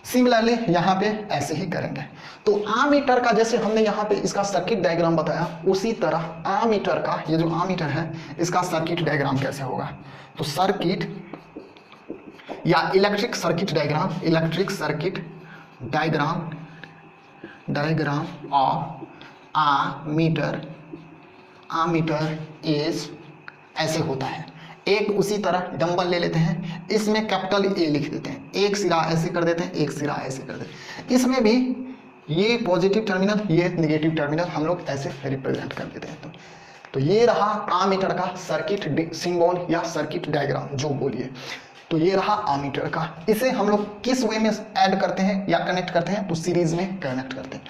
सिमिलरली यहाँ पे ऐसे ही करेंगे। तो आमीटर का जैसे हमने यहाँ पे इसका सर्किट डायग्राम बताया, उसी तरह आमीटर का, ये जो आमीटर है इसका सर्किट डायग्राम कैसे होगा? तो सर्किट या electric circuit diagram of ammeter is ऐसे होता है। एक उसी तरह डंबल ले लेते हैं, इसमें कैपिटल ए लिख देते हैं, एक सिरा ऐसे कर देते हैं, एक सिरा ऐसे कर देते हैं, इसमें भी ये पॉजिटिव टर्मिनल ये नेगेटिव टर्मिनल हम लोग ऐसे रिप्रेजेंट कर देते हैं। तो ये रहा आमीटर का सर्किट सिंबल या सर्किट डायग्राम जो बोलिए। तो ये रहा आमीटर का। इसे हम लोग किस वे में ऐड करते हैं या कनेक्ट करते हैं, तो सीरीज में कनेक्ट करते हैं।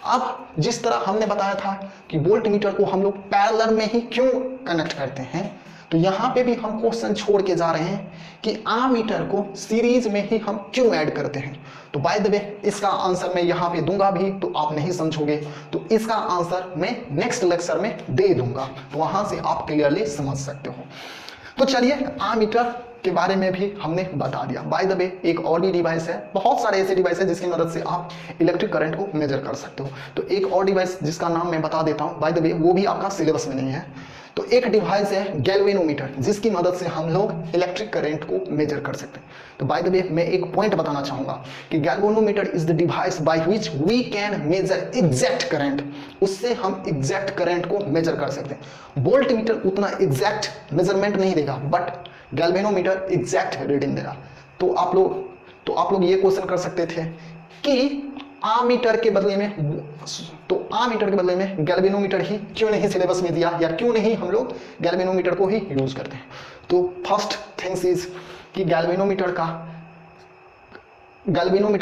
अब जिस तरह हमने बताया था कि वोल्ट मीटर को हम लोग पैरेलल में ही क्यों कनेक्ट करते हैं, तो यहाँ पे भी हम क्वेश्चन छोड़ के जा रहे हैं कि आमीटर को सीरीज में ही हम क्यों ऐड करते हैं। तो बाय द वे इसका आंसर मैं यहाँ पे दूंगा भी, तो आप नहीं समझोगे, तो इसका आंसर मैं नेक्स्ट लेक्चर में दे दूंगा, तो वहां से आप क्लियरली समझ सकते हो। तो चलिए आमीटर के बारे में भी हमने बता दिया। बाय द वे एक और भी डिवाइस है, बहुत सारे ऐसे डिवाइस है जिसकी मदद से आप इलेक्ट्रिक करंट को मेजर कर सकते हो। तो एक और डिवाइस जिसका नाम मैं बता देता हूँ, बाय द वे वो भी आपका सिलेबस में नहीं है। तो एक डिवाइस है गैल्वेनोमीटर, जिसकी मदद से हम लोग इलेक्ट्रिक करंट को मेजर कर सकते हैं। तो बाय द वे मैं एक पॉइंट बताना चाहूंगा कि galvanometer is the device by which we can measure exact current. उससे हम एग्जैक्ट करंट को मेजर कर सकते हैं। वोल्ट मीटर उतना एग्जैक्ट मेजरमेंट नहीं देगा, बट गैल्वेनोमीटर एग्जैक्ट रीडिंग देगा। तो आप लोग ये क्वेश्चन कर सकते थे कि आमीटर के बदले में गैल्वेनोमीटर ही क्यों नहीं सिलेबस में दिया, या क्यों नहीं हम लोग गैल्वेनोमीटर को ही यूज करते हैं। तो फर्स्ट थिंग्स इज कि गैल्वेनोमीटर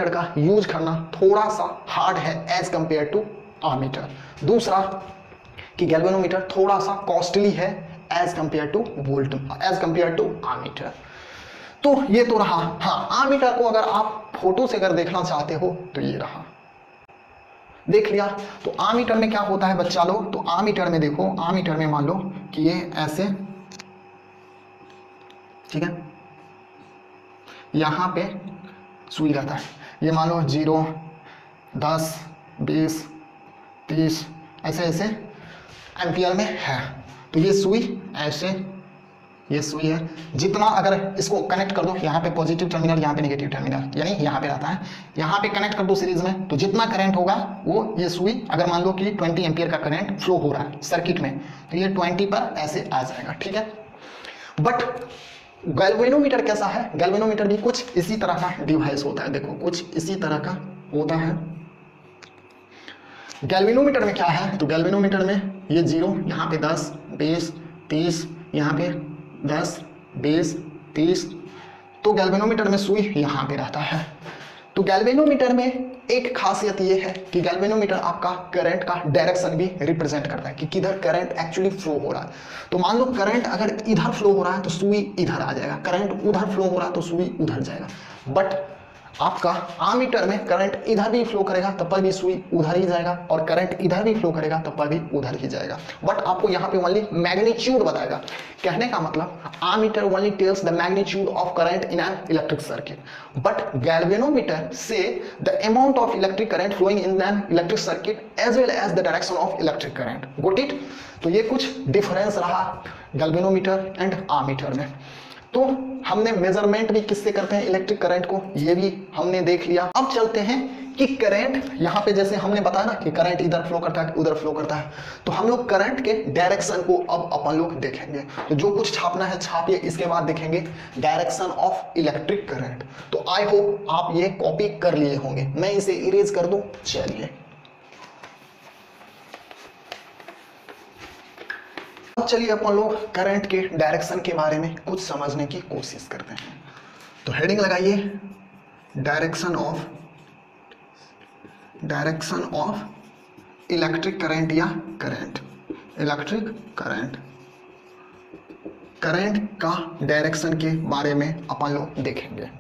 का यूज करना थोड़ा सा हार्ड है एज कंपेयर टू आमीटर। दूसरा कि गैल्वेनोमीटर थोड़ा सा कॉस्टली है एज कंपेयर टू आमीटर। तो ये तो रहा। हाँ, आमीटर को अगर आप फोटो से अगर देखना चाहते हो तो ये रहा, देख लिया। तो आमीटर में क्या होता है बच्चा लोग, तो आमीटर में देखो, आमीटर में मान लो कि ये ऐसे, ठीक है, यहां पे सुई रहता है, ये मान लो 0, 10, 20, 30 ऐसे ऐसे एम्पियर में है। तो ये सुई ऐसे, ये सुई है, जितना अगर इसको कनेक्ट कर दो, यहाँ पे पॉजिटिव टर्मिनल, यहाँ पे नेगेटिव टर्मिनल, यानी यहाँ पे रहता है, यहाँ पे कनेक्ट कर दो सीरीज में, तो जितना करंट होगा वो ये सुई, अगर मान लो कि 20 एम्पियर का करंट फ्लो हो रहा है सर्किट में, तो ये 20 पर ऐसे आ जाएगा, ठीक है। बट गैल्वेनोमीटर कैसा है, गैल्वेनोमीटर भी कुछ इसी तरह का डिवाइस होता है। देखो कुछ इसी तरह का होता है। गैल्वेनोमीटर में क्या है, तो गैल्वेनोमीटर में ये 0, यहाँ पे 10, 20, 30, यहाँ पे 10, 20, 30, तो गैल्वेनोमीटर में सुई यहाँ पे रहता है। तो गैल्वेनोमीटर में एक खासियत ये है कि गैल्वेनोमीटर आपका करंट का डायरेक्शन भी रिप्रेजेंट करता है कि किधर करंट एक्चुअली फ्लो हो रहा है। तो मान लो करंट अगर इधर फ्लो हो रहा है तो सुई इधर आ जाएगा, करंट उधर फ्लो हो रहा है तो सुई उधर जाएगा। बट आपका आमीटर में करंट इधर भी फ्लो करेगा तब पर भी सुई उधर ही जाएगा, और करंट इधर भी फ्लो करेगा तब पर भी उधर ही जाएगा। बट आपको यहाँ पे ओनली मैग्नीट्यूड बताएगा। कहने का मतलब ammeter only tells the magnitude of current in an electric circuit, but galvanometer से the amount of electric current flowing in an electric circuit as well as the direction of electric current. Got it. तो ये कुछ difference रहा galvanometer and ammeter में। तो हमने measurement भी किससे करते हैं इलेक्ट्रिक करंट को, ये भी हमने देख लिया। अब चलते हैं कि करंट, यहाँ पे जैसे हमने बताया ना कि करंट इधर फ्लो करता है उधर फ्लो करता है, तो हम लोग करंट के डायरेक्शन को अब अपन लोग देखेंगे। तो जो कुछ छापना है छापिए, इसके बाद देखेंगे डायरेक्शन ऑफ इलेक्ट्रिक करंट। तो आई होप आप ये कॉपी कर लिए होंगे, मैं इसे इरेज कर दूं। चलिए चलिए अपन लोग करंट के डायरेक्शन के बारे में कुछ समझने की कोशिश करते हैं। तो हेडिंग लगाइए, डायरेक्शन ऑफ इलेक्ट्रिक करंट या करंट, इलेक्ट्रिक करंट का डायरेक्शन के बारे में अपन लोग देखेंगे।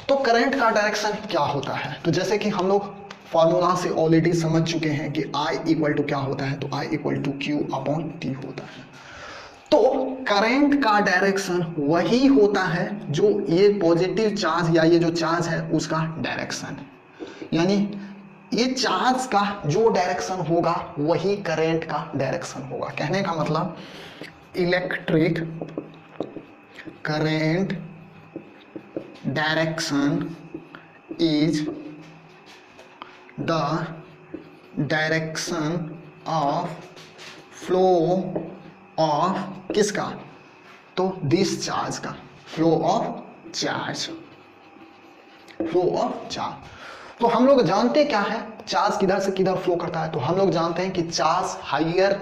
तो करंट का डायरेक्शन क्या होता है, तो जैसे कि हम लोग फॉर्मूला से ऑलरेडी समझ चुके हैं कि I इक्वल टू क्या होता है, तो I equal to Q upon T होता है। तो करंट का डायरेक्शन वही होता है जो ये पॉजिटिव चार्ज या ये जो चार्ज है उसका डायरेक्शन, यानी ये चार्ज का जो डायरेक्शन होगा वही करंट का डायरेक्शन होगा। कहने का मतलब electric current direction is the direction of flow of किसका? तो दिस चार्ज का, flow of charge, flow of charge. तो हम लोग जानते क्या है, चार्ज किधर से किधर फ्लो करता है? तो हम लोग जानते हैं कि चार्ज हायर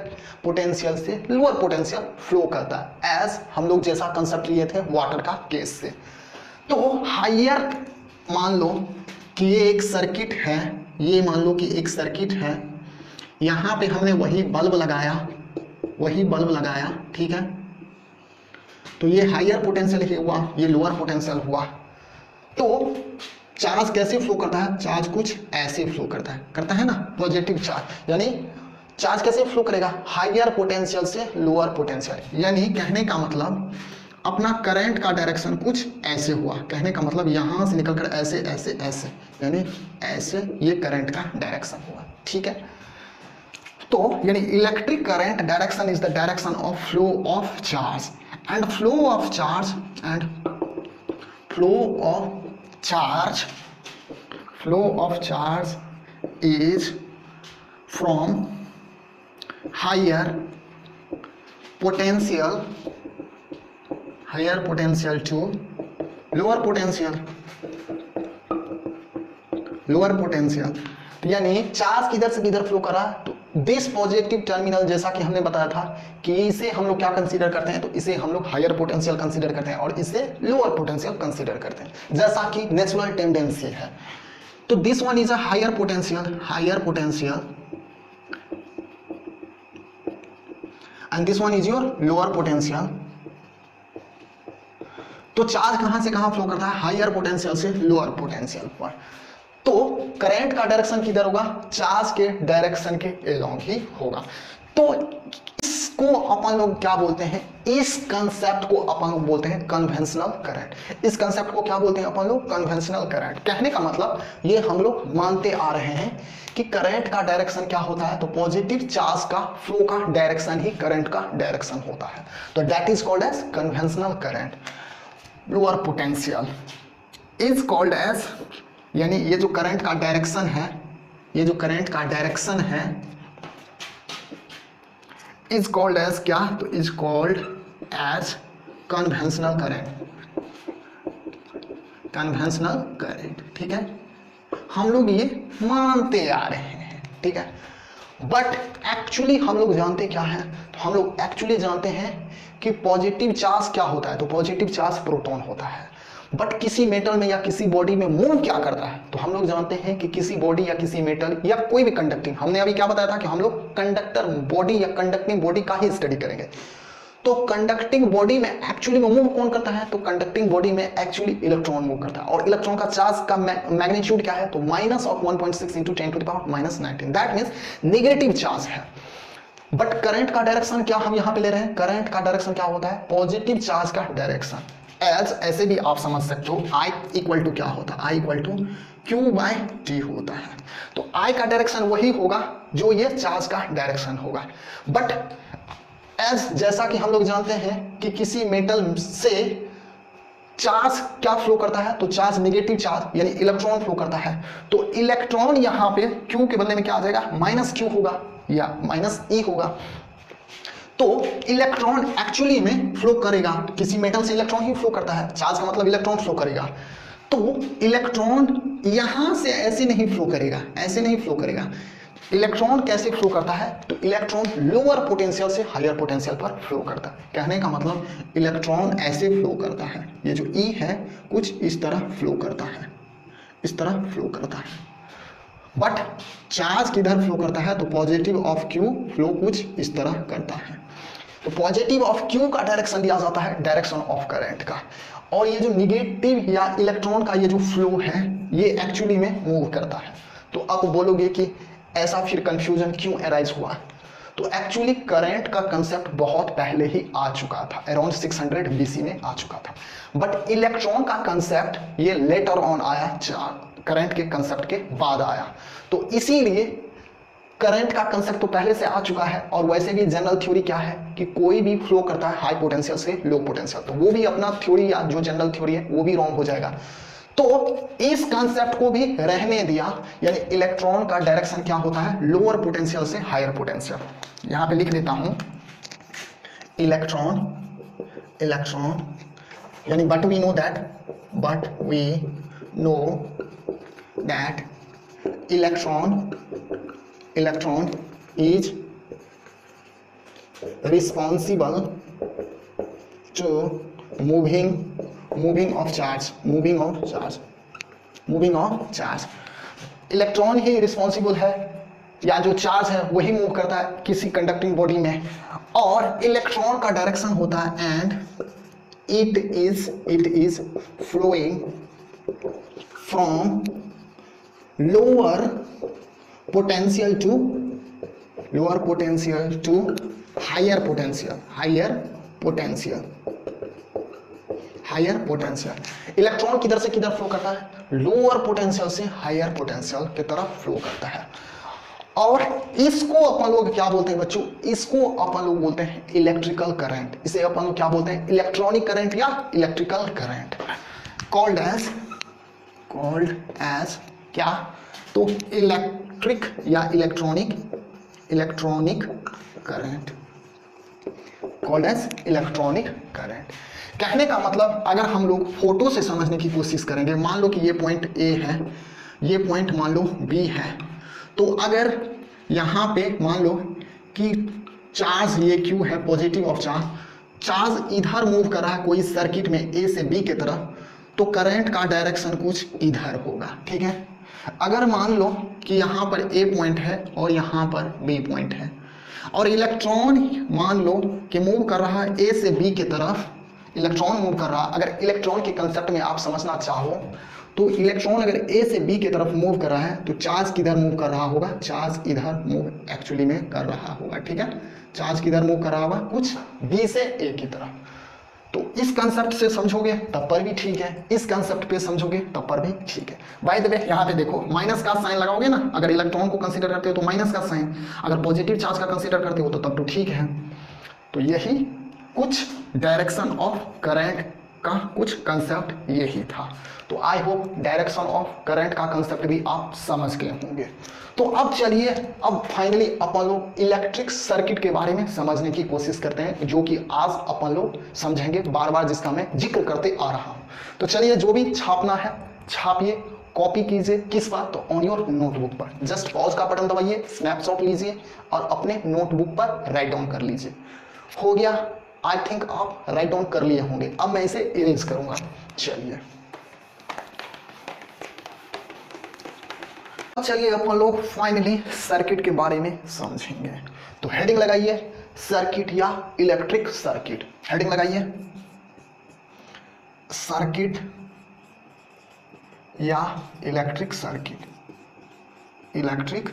पोटेंशियल से लोअर पोटेंशियल फ्लो करता है, एज हम लोग जैसा कंसेप्ट लिए थे वाटर का केस से। तो हायर, मान लो कि ये एक सर्किट है, ये मान लो कि एक सर्किट है, यहां पे हमने वही बल्ब लगाया, ठीक है। तो ये हायर पोटेंशियल ही हुआ, ये लोअर पोटेंशियल हुआ। तो चार्ज कैसे फ्लो करता है? चार्ज कुछ ऐसे फ्लो करता है ना, पॉजिटिव चार्ज। यानी चार्ज कैसे फ्लो करेगा? हायर पोटेंशियल से लोअर पोटेंशियल। यानी कहने का मतलब अपना करंट का डायरेक्शन कुछ ऐसे हुआ, कहने का मतलब यहां से निकलकर ऐसे ऐसे ऐसे, यानी ऐसे ये करंट का डायरेक्शन हुआ, ठीक है। तो यानी electric current direction is the direction of flow of charge, and flow of charge is from higher potential to lower potential। यानी चार्ज किधर से किधर फ्लो करा? तो दिस पॉजिटिव टर्मिनल, जैसा कि हमने बताया था कि इसे हम लोग क्या कंसीडर करते हैं, तो इसे हम लोग हायर पोटेंशियल कंसीडर करते हैं और इसे लोअर पोटेंशियल कंसीडर करते हैं, जैसा कि नेचुरल टेंडेंसी है। तो this one is a higher potential and this one is your lower potential. तो चार्ज कहां से कहां फ्लो करता है? हायर पोटेंशियल से लोअर पोटेंशियल पर। तो करंट का डायरेक्शन किधर होगा? चार्ज के डायरेक्शन के एलोंग ही होगा। तो इसको अपन लोग क्या बोलते हैं? इस कंसेप्ट को अपन लोग बोलते हैं कन्वेंशनल करंट। इस कंसेप्ट को क्या बोलते हैं अपन लोग? Conventional current. कहने का मतलब ये हम लोग मानते आ रहे हैं कि करंट का डायरेक्शन क्या होता है? तो पॉजिटिव चार्ज का फ्लो का डायरेक्शन ही करंट का डायरेक्शन होता है। तो that is called as conventional current. Lower potential is called as, यानी ये जो करंट का डायरेक्शन है, इज कॉल्ड एज क्या? तो is called as conventional current, ठीक है। हम लोग ये मानते आ रहे हैं, ठीक है। बट एक्चुअली हम लोग जानते क्या है? तो हम लोग एक्चुअली जानते हैं कि पॉजिटिव चार्ज क्या होता है? तो पॉजिटिव चार्ज प्रोटॉन होता है। बट किसी मेटल में या किसी बॉडी में मूव क्या करता है? तो हम लोग जानते हैं कि किसी बॉडी या किसी मेटल या कोई भी कंडक्टिंग, हमने अभी क्या बताया था कि हम लोग कंडक्टर बॉडी या कंडक्टिंग बॉडी का ही स्टडी करेंगे। तो कंडक्टिंग बॉडी में एक्चुअली में मूव कौन करता है? तो कंडक्टिंग बॉडी में एक्चुअली इलेक्ट्रॉन मूव करता है। और इलेक्ट्रॉन का चार्ज का मैग्नीट्यूड क्या है? तो -1.6 × 10⁻⁻⁹। दैट मींस नेगेटिव चार्ज है। बट करंट का डायरेक्शन क्या हम यहां पे ले रहे हैं? करंट का डायरेक्शन क्या होता है? पॉजिटिव चार्ज का डायरेक्शन। ऐसे भी आप समझ सकते हो, I इक्वल टू क्या होता है? I इक्वल टू Q/T होता है। तो I का डायरेक्शन वही होगा जो ये चार्ज का डायरेक्शन होगा। बट जैसा कि हम लोग जानते हैं कि किसी मेटल से चार्ज क्या फ्लो करता है? तो चार्ज नेगेटिव चार्ज यानी इलेक्ट्रॉन फ्लो करता है। तो इलेक्ट्रॉन यहाँ पे Q के बदले में क्या आ जाएगा? -Q होगा या -E होगा। तो इलेक्ट्रॉन एक्चुअली में फ्लो करेगा, किसी मेटल से इलेक्ट्रॉन ही फ्लो करता है, चार्ज का मतलब इलेक्ट्रॉन फ्लो करेगा। तो इलेक्ट्रॉन यहां से ऐसे नहीं फ्लो करेगा, इलेक्ट्रॉन कैसे फ्लो करता है? तो इलेक्ट्रॉन लोअर पोटेंशियल से हायर पोटेंशियल पर फ्लो करता है। कहने का मतलब इलेक्ट्रॉन ऐसे फ्लो करता है, ये जो E है कुछ इस तरह फ्लो करता है, बट चार्ज किधर फ्लो करता है? तो पॉजिटिव ऑफ Q फ्लो कुछ इस तरह करता है। तो पॉजिटिव ऑफ Q का डायरेक्शन दिया जाता है डायरेक्शन ऑफ करंट का। और ये जो निगेटिव या इलेक्ट्रॉन का ये जो फ्लो है ये एक्चुअली में मूव करता है। तो अब बोलोगे कि ऐसा फिर कंफ्यूजन क्यों अराइज हुआ? तो एक्चुअली करंट का कंसेप्ट बहुत पहले ही आ चुका था, अराउंड 600 BC में आ चुका था। बट इलेक्ट्रॉन का कंसेप्ट ये लेटर ऑन आया, करंट के कंसेप्ट के बाद आया। तो इसीलिए करंट का कंसेप्ट तो पहले से आ चुका है। और वैसे भी जनरल थ्योरी क्या है कि कोई भी फ्लो करता है हाई पोटेंशियल से लो पोटेंशियल, तो वो भी अपना थ्योरी या जो जनरल थ्योरी है वो भी रॉन्ग हो जाएगा। तो इस कंसेप्ट को भी रहने दिया, यानी इलेक्ट्रॉन का डायरेक्शन क्या होता है? लोअर पोटेंशियल से हायर पोटेंशियल। यहां पे लिख देता हूं, इलेक्ट्रॉन यानी but we know that electron is responsible to moving of charge. Electron ही रिस्पॉन्सिबल है, या जो चार्ज है वही मूव करता है किसी कंडक्टिंग बॉडी में, और इलेक्ट्रॉन का डायरेक्शन होता है and it is flowing from lower potential to higher potential. Electron किधर से किधर फ्लो करता है? लोअर पोटेंशियल से हायर पोटेंशियल की तरफ फ्लो करता है। और इसको अपन लोग क्या बोलते हैं बच्चों? इसको अपन लोग बोलते हैं इलेक्ट्रिकल करंट। इसे अपन लोग क्या बोलते हैं? इलेक्ट्रॉनिक करंट या इलेक्ट्रिकल करंट, कॉल्ड एज क्या? तो इलेक्ट्रिक या electronic current, called as electronic current. कहने का मतलब अगर हम लोग फोटो से समझने की कोशिश करेंगे, मान लो कि ये पॉइंट ए है, ये पॉइंट मान लो बी है, तो अगर यहाँ पे मान लो कि चार्ज ये क्यू है, पॉजिटिव ऑफ चार्ज इधर मूव कर रहा है कोई सर्किट में ए से बी की तरफ, तो करंट का डायरेक्शन कुछ इधर होगा, ठीक है। अगर मान लो कि यहाँ पर ए पॉइंट है और यहाँ पर बी पॉइंट है, और इलेक्ट्रॉन मान लो कि मूव कर रहा है ए से बी की तरफ, इलेक्ट्रॉन मूव कर रहा है। अगर इलेक्ट्रॉन के कंसेप्ट में आप समझना चाहो तो इलेक्ट्रॉन अगर ए से बी की तरफ मूव कर रहा है तो चार्ज किधर मूव कर रहा होगा? चार्ज इधर मूव एक्चुअली में कर रहा होगा, ठीक है। चार्ज किधर मूव कर रहा होगा? कुछ बी से ए की तरफ। तो इस कंसेप्ट से समझोगे तब पर भी ठीक है, इस कंसेप्ट पे समझोगे तब पर भी ठीक है। बाय द वे यहाँ पे देखो माइनस का साइन लगाओगे ना, अगर इलेक्ट्रॉन को कंसीडर करते हो तो माइनस का साइन, अगर पॉजिटिव चार्ज का कंसीडर करते हो तो तब तो ठीक है। तो यही कुछ डायरेक्शन ऑफ करंट का कुछ कंसेप्ट यही था। तो I hope direction of current का कंसेप्ट भी आप समझ गए होंगे। तो अब चलिए, अब फाइनली अपन लोग इलेक्ट्रिक सर्किट के बारे में समझने की कोशिश करते हैं, जो कि आज अपन लोग समझेंगे, बार बार जिसका मैं जिक्र करते आ रहा हूं। तो चलिए, जो भी छापना है छापिए, कॉपी कीजिए। किस बात? तो ऑन योर नोटबुक पर जस्ट पॉज का बटन दबाइए, स्नैपशॉट लीजिए और अपने नोटबुक पर राइट डाउन कर लीजिए। हो गया? आई थिंक आप राइट डाउन कर लिए होंगे। अब मैं इसे इरेज करूंगा। चलिए अपन लोग फाइनली सर्किट के बारे में समझेंगे। तो हेडिंग लगाइए, सर्किट या इलेक्ट्रिक सर्किट। हेडिंग लगाइए, सर्किट या इलेक्ट्रिक सर्किट। इलेक्ट्रिक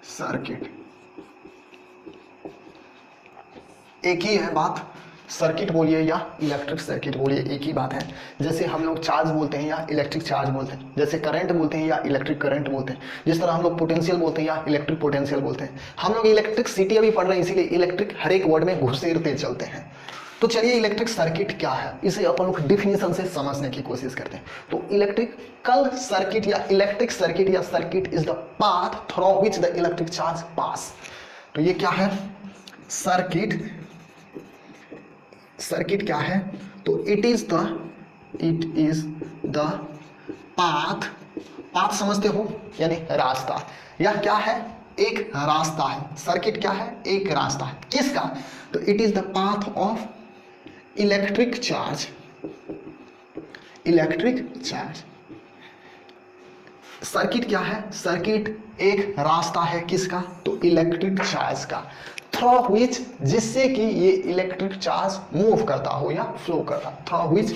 सर्किट एक ही है बात, सर्किट बोलिए या इलेक्ट्रिक सर्किट बोलिए, एक ही बात है। जैसे हम लोग चार्ज बोलते हैं या इलेक्ट्रिक चार्ज बोलते हैं, जैसे करंट बोलते हैं या इलेक्ट्रिक करंट बोलते हैं, जिस तरह हम लोग पोटेंशियल बोलते हैं या इलेक्ट्रिक पोटेंशियल बोलते हैं। हम लोग इलेक्ट्रिसिटी अभी पढ़ रहे हैं, इसीलिए इलेक्ट्रिक हर एक वर्ड में घुसेरते चलते हैं। तो चलिए, इलेक्ट्रिक सर्किट क्या है, इसे अपन लोग डिफिनेशन से समझने की कोशिश करते हैं। तो इलेक्ट्रिकल सर्किट या इलेक्ट्रिक सर्किट या circuit is the path through which the electric charge pass. तो ये क्या है? सर्किट क्या है? तो इट इज द पाथ समझते हो, यानी रास्ता, या क्या है? एक रास्ता है। सर्किट क्या है? एक रास्ता है। किसका? तो it is the path of electric charge. Circuit क्या है? सर्किट एक रास्ता है। किसका? तो इलेक्ट्रिक चार्ज का, थ्रू व्हिच, जिससे कि ये इलेक्ट्रिक चार्ज मूव करता हो या फ्लो करता। Through which,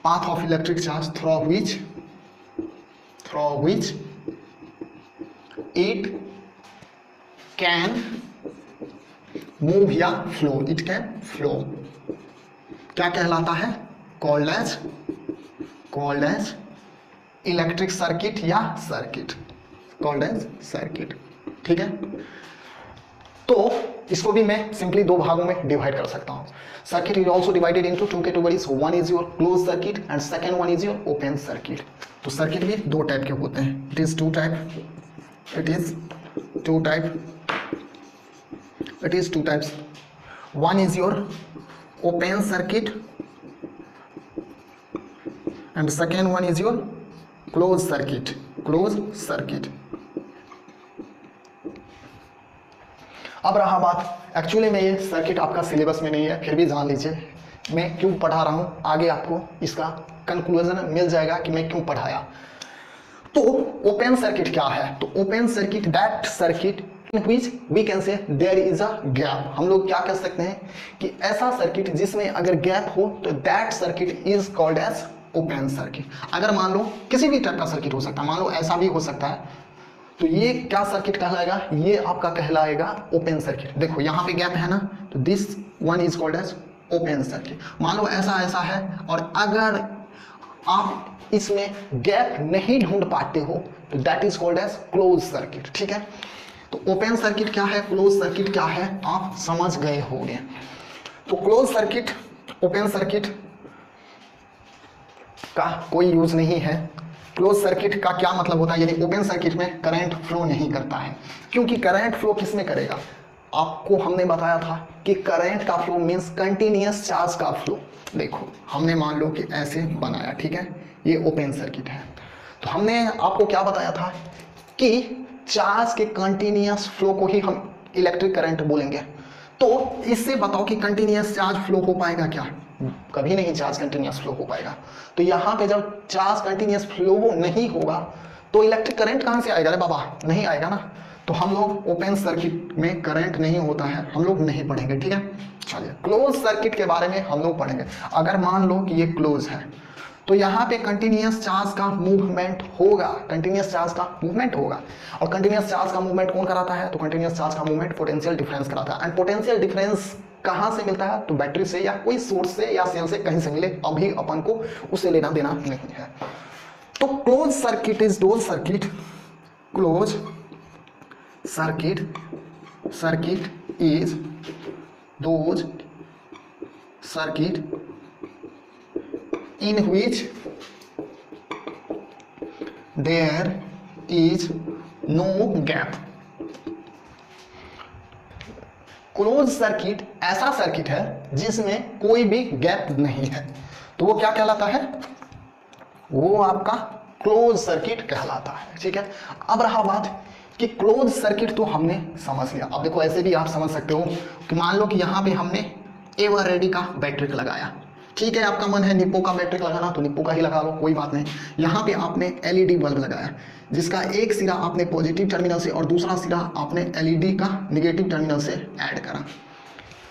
path of electric charge, through which it can move या फ्लो। इट कैन फ्लो क्या कहलाता है? कॉल्ड एज इलेक्ट्रिक सर्किट या सर्किट, कॉल्ड एज सर्किट। ठीक है, तो इसको भी मैं सिंपली दो भागों में डिवाइड कर सकता हूं। Circuit is also divided into two categories, one is your close circuit and second one is your open circuit. तो सर्किट भी दो टाइप के होते हैं। It is two types. one is your open circuit and second one is your closed circuit. अब रहा बात, actually में ये सर्किट आपका सिलेबस में नहीं है, फिर भी जान लीजिए मैं क्यों पढ़ा रहा हूँ, आगे आपको इसका कंक्लूजन मिल जाएगा कि मैं क्यों पढ़ाया। तो ओपन सर्किट क्या है? तो open circuit that circuit in which we can say there is a gap. हम लोग क्या कह सकते हैं कि ऐसा सर्किट जिसमें अगर गैप हो तो that circuit is called as open circuit. अगर मान लो किसी भी टाइप का सर्किट हो सकता है, मान लो ऐसा भी हो सकता है, तो ये क्या सर्किट कहलाएगा? ये आपका कहलाएगा ओपन सर्किट। देखो यहाँ पे गैप है ना, तो this one is called as open circuit. मान लो ऐसा है और अगर आप इसमें गैप नहीं ढूंढ पाते हो तो that is called as close circuit. ठीक है, तो ओपन सर्किट क्या है, क्लोज सर्किट क्या है, आप समझ गए होंगे। तो क्लोज सर्किट, ओपन सर्किट का कोई यूज नहीं है। क्लोज सर्किट का क्या मतलब होता है, यानी ओपन सर्किट में करंट फ्लो नहीं करता है, क्योंकि करंट फ्लो किस में करेगा? आपको हमने बताया था कि करंट का फ्लो मींस कंटिन्यूअस चार्ज का फ्लो। देखो हमने मान लो कि ऐसे बनाया, ठीक है, ये ओपन सर्किट है, तो हमने आपको क्या बताया था कि चार्ज के कंटिन्यूअस फ्लो को ही हम इलेक्ट्रिक करंट बोलेंगे। तो इससे बताओ कि कंटिन्यूअस चार्ज फ्लो हो पाएगा क्या? कभी नहीं चार्ज कंटिन्यूअस फ्लो हो पाएगा। तो यहाँ पे जब चार्ज कंटिन्यूअस फ्लो नहीं होगा तो इलेक्ट्रिक करंट कहाँ से आएगा रे बाबा? नहीं आएगा ना। तो हम लोग ओपन सर्किट में करंट नहीं होता है, हम लोग नहीं पढ़ेंगे। ठीक है, चलिए क्लोज सर्किट के बारे में हम लोग पढ़ेंगे। अगर मान लो कि ये क्लोज है तो यहाँ पे कंटिन्यूअस चार्ज का मूवमेंट होगा, कंटिन्यूअस चार्ज का मूवमेंट होगा। और कंटिन्यूअस चार्ज का मूवमेंट कौन कराता है? तो कंटिन्यूअस चार्ज का मूवमेंट पोटेंशियल डिफरेंस कराता है। एंड पोटेंशियल डिफरेंस कहाँ से मिलता है? तो बैटरी से या कोई सोर्स से या सेल से, कहीं से मिले, अभी अपन को उससे लेना देना नहीं है। तो close circuit is those circuit, close circuit is those circuit in which there is no gap। Close circuit ऐसा सर्किट है जिसमें कोई भी गैप नहीं है, तो वो क्या कहलाता है? वो आपका क्लोज सर्किट कहलाता है। ठीक है, अब रहा बात कि क्लोज सर्किट तो हमने समझ लिया। अब देखो ऐसे भी आप समझ सकते हो कि मान लो कि यहाँ पे हमने एवर रेडी का बैटरी लगाया, ठीक है, आपका मन है निप्पो का बैटरी लगाना तो निप्पो का ही लगा लो, कोई बात नहीं। यहाँ पे आपने एलईडी बल्ब लगाया जिसका एक सिरा आपने पॉजिटिव टर्मिनल से और दूसरा सिरा आपने एलईडी का नेगेटिव टर्मिनल से ऐड करा।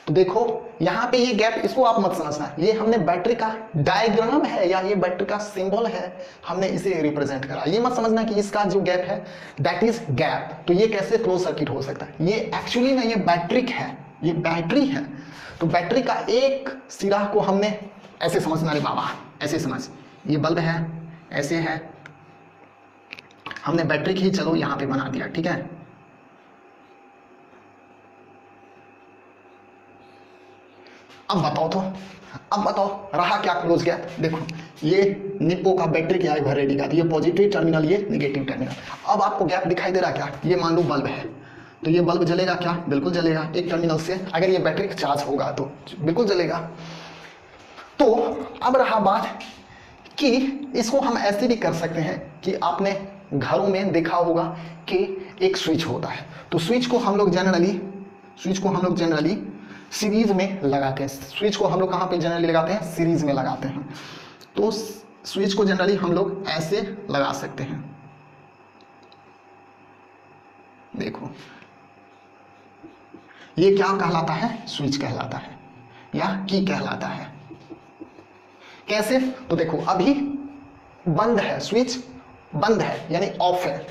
तो देखो यहाँ पे ये गैप, इसको आप मत समझना, ये हमने बैटरी का डायग्राम है या ये बैटरी का सिंबल है, हमने इसे रिप्रेजेंट करा। ये मत समझना कि इसका जो गैप है दैट इज गैप। तो ये कैसे क्लोज सर्किट हो सकता है? ये एक्चुअली में ये बैटरी है, ये बैटरी है। तो बैटरी का एक सिरा को हमने ऐसे समझना रे बाबा, ऐसे समझ, ये बल्ब है, ऐसे है, हमने बैटरी की चलो यहां पे बना दिया। ठीक है, अब बताओ रहा क्या क्लोज गैप? देखो ये निप्पो का बैटरी क्या है, रेडी का, तो ये पॉजिटिव टर्मिनल, ये नेगेटिव टर्मिनल। अब आपको गैप दिखाई दे रहा क्या? ये मान लो बल्ब है, तो ये बल्ब जलेगा क्या? बिल्कुल जलेगा। एक टर्मिनल से अगर ये बैटरी चार्ज होगा तो बिल्कुल जलेगा। तो अब रहा बात कि इसको हम ऐसे भी कर सकते हैं कि आपने घरों में देखा होगा कि एक स्विच होता है, तो स्विच को हम लोग जनरली सीरीज में लगाते हैं। स्विच को हम लोग कहाँ पे जनरली लगाते हैं? सीरीज में लगाते हैं। तो स्विच को जनरली हम लोग ऐसे लगा सकते हैं। देखो ये क्या कहलाता है? स्विच कहलाता है या की कहलाता है। कैसे? तो देखो अभी बंद है, स्विच बंद है यानी ऑफ है।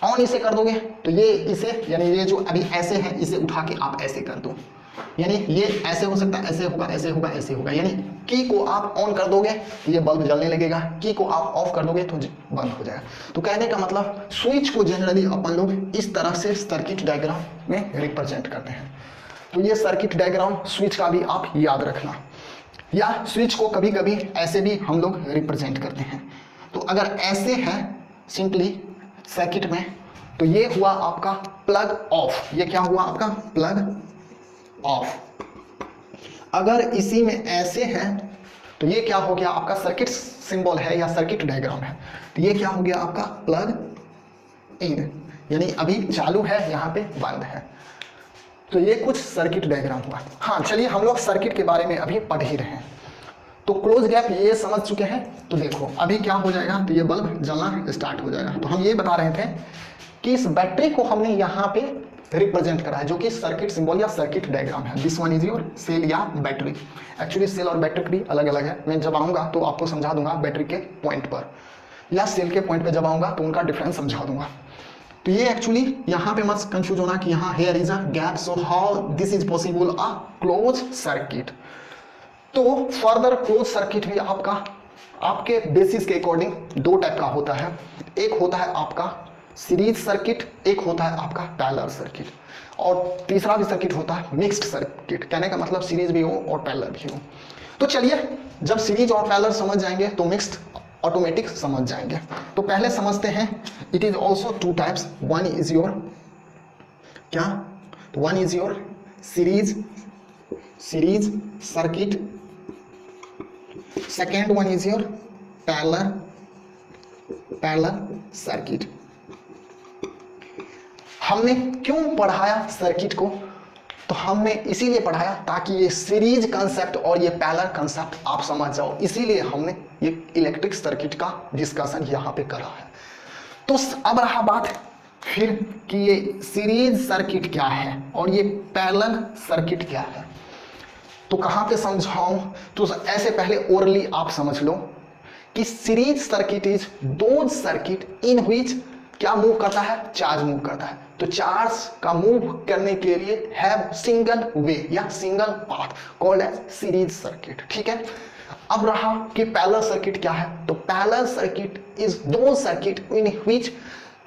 ऑन इसे कर दोगे तो ये इसे, यानी ये जो अभी ऐसे है इसे उठा के आप ऐसे कर दो, यानी ये ऐसे हो सकता है, ऐसे होगा, ऐसे होगा, ऐसे होगा। यानी की को आप ऑन कर दोगे तो ये बल्ब जलने लगेगा, की को आप ऑफ कर दोगे तो बंद हो जाएगा। तो कहने का मतलब स्विच को जनरली अपन लोग इस तरह से सर्किट डायग्राम में रिप्रेजेंट करते हैं। तो ये सर्किट डायग्राम स्विच का भी आप याद रखना, या स्विच को कभी कभी ऐसे भी हम लोग रिप्रेजेंट करते हैं। तो अगर ऐसे है सिंपली सर्किट में, तो ये हुआ आपका प्लग ऑफ। ये क्या हुआ आपका? Plug of. अगर इसी में ऐसे है तो ये क्या हो गया आपका सर्किट सिंबल है या सर्किट डायग्राम है, तो ये क्या हो गया आपका प्लग इन, यानी अभी चालू है यहाँ पे बंद है, तो ये कुछ सर्किट डायग्राम हुआ। हाँ चलिए हम लोग सर्किट के बारे में अभी पढ़ ही रहे हैं, तो क्लोज गैप ये समझ चुके हैं। तो देखो अभी क्या हो जाएगा, तो ये बल्ब जलना स्टार्ट हो जाएगा। तो हम ये बता रहे थे कि इस बैटरी को हमने यहाँ पे रिप्रेजेंट करा है, जो कि सर्किट सिंबल या सर्किट डायग्राम है। This one is your cell या बैटरी। एक्चुअली सेल और बैटरी भी अलग अलग है, मैं जब आऊँगा तो आपको समझा दूंगा बैटरी के पॉइंट पर, या सेल के पॉइंट पर जब आऊँगा तो उनका डिफरेंस समझा दूंगा। तो ये एक्चुअली यहाँ पे मत कंफ्यूज होना कि यहाँ here is a gap, so how this is possible a close circuit. तो फर्दर क्लोज सर्किट भी आपका आपके बेसिस के अकॉर्डिंग दो टाइप का होता है। एक होता है आपका सीरीज सर्किट, एक होता है आपका पैरेलल सर्किट, और तीसरा भी सर्किट होता है मिक्स्ड सर्किट। कहने का मतलब सीरीज भी हो और पैरेलल भी हो। तो चलिए जब सीरीज और पैरेलल समझ जाएंगे तो मिक्स्ड ऑटोमेटिक समझ जाएंगे। तो पहले समझते हैं, it is also two types. One is your क्या, one is your series circuit, second one is your parallel circuit. हमने क्यों पढ़ाया सर्किट को, तो हमने इसीलिए पढ़ाया ताकि ये सीरीज कंसेप्ट और ये पैरेलल कंसेप्ट आप समझ जाओ, इसीलिए हमने ये इलेक्ट्रिक सर्किट का डिस्कशन यहाँ पे करा है। तो अब रहा बात फिर कि ये सीरीज सर्किट क्या है और ये पैरेलल सर्किट क्या है, तो कहाँ पे समझाऊं। तो ऐसे पहले ओरली आप समझ लो कि सीरीज सर्किट इज दो सर्किट इन व्हिच क्या मूव करता है, चार्ज मूव करता है। तो चार्ज का मूव करने के लिए हैव सिंगल वे या single path called as series circuit. ठीक है, अब रहा कि पैरेलल सर्किट क्या है। तो पैरेलल सर्किट इज दो circuit in which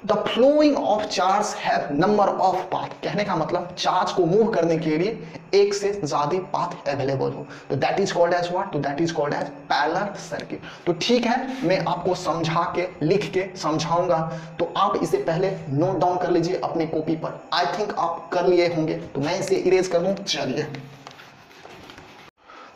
the flowing of charge have number of path. कहने का मतलब चार्ज को मूव करने के लिए एक से ज्यादा पाथ अवेलेबल हो, तो that is called as what, तो that is called as parallel circuit. तो ठीक है, मैं आपको समझा के लिख के समझाऊंगा, तो आप इसे पहले नोट डाउन कर लीजिए अपनी कॉपी पर। आई थिंक आप कर लिए होंगे, तो मैं इसे इरेज कर दूं। चलिए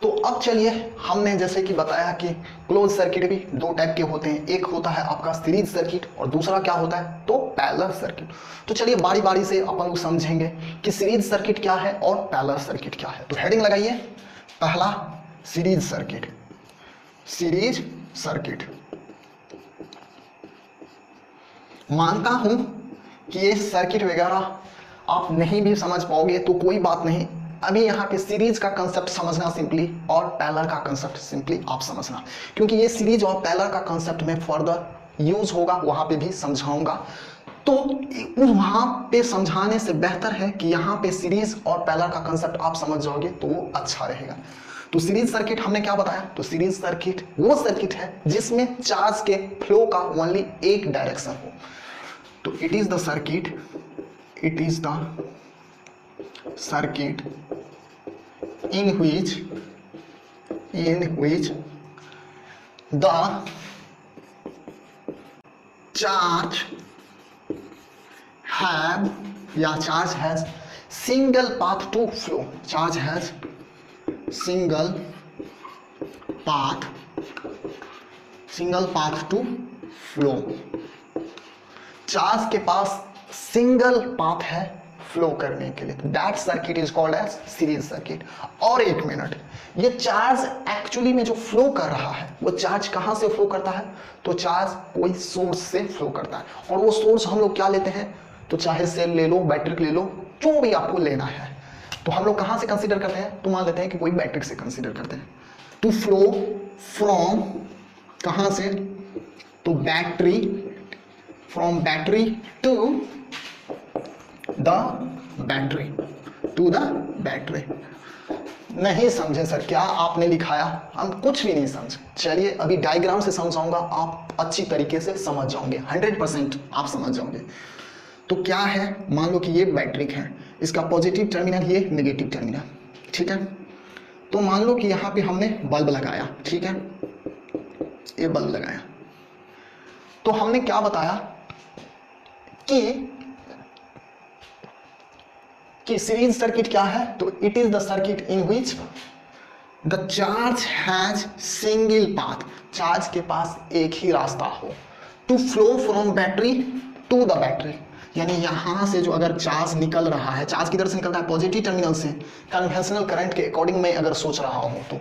तो अब चलिए, हमने जैसे कि बताया कि क्लोज सर्किट भी दो टाइप के होते हैं, एक होता है आपका सीरीज सर्किट और दूसरा क्या होता है, तो पैरेलल सर्किट। तो चलिए बारी बारी से अपन लोग समझेंगे कि सीरीज सर्किट क्या है और पैरेलल सर्किट क्या है। तो हेडिंग लगाइए, पहला सीरीज सर्किट। सीरीज सर्किट, मानता हूं कि ये सर्किट वगैरह आप नहीं भी समझ पाओगे तो कोई बात नहीं, अभी यहाँ पे सीरीज का कंसेप्ट समझना सिंपली और पैरेलल का कंसेप्ट सिंपली आप समझना, क्योंकि ये सीरीज और पैरेलल का कंसेप्ट में फर्दर यूज होगा, वहां पे भी समझाऊंगा। तो वहां पे समझाने से बेहतर है कि यहाँ पे सीरीज और पैरेलल का कंसेप्ट आप समझ जाओगे तो वो अच्छा रहेगा। तो सीरीज सर्किट हमने क्या बताया, तो सीरीज सर्किट वो सर्किट है जिसमें चार्ज के फ्लो का ओनली एक डायरेक्शन हो। तो it is the circuit in which the charge has single path to flow. Charge has single path to flow. Charge के पास सिंगल पाथ है फ्लो करने के लिए, that circuit is called as series circuit. और एक मिनट, ये charge actually में जो फ्लो कर रहा है वो चार्ज कहां से फ्लो करता है, तो चार्ज कोई सोर्स से फ्लो करता है, और वो सोर्स हम लोग क्या लेते हैं, तो चाहे सेल ले लो, बैटरी ले लो, जो भी आपको लेना है, तो हम लोग कहां से कंसीडर करते हैं, तो मान लेते हैं कि कोई बैटरी से कंसीडर करते हैं। टू फ्लो फ्रॉम कहां से, तो battery, from battery to the battery. नहीं समझे सर, क्या आपने लिखाया, हम कुछ भी नहीं समझे। चलिए अभी डायग्राम से समझाऊंगा, आप अच्छी तरीके से समझ जाओगे, 100% आप समझ जाओगे। तो क्या है, मान लो कि ये बैटरी है, इसका पॉजिटिव टर्मिनल, ये नेगेटिव टर्मिनल, ठीक है। तो मान लो कि यहाँ पे हमने बल्ब लगाया, ठीक है, ये बल्ब लगाया, तो हमने क्या बताया कि सीरीज सर्किट क्या है, तो it is the circuit in which the charge has single path, charge के पास एक ही रास्ता हो, to flow from battery to the battery, यानी यहाँ से जो अगर चार्ज निकल रहा है, चार्ज किधर से निकल रहा है, पॉजिटिव टर्मिनल से, कन्वेंशनल करंट के अकॉर्डिंग मैं अगर सोच रहा हूँ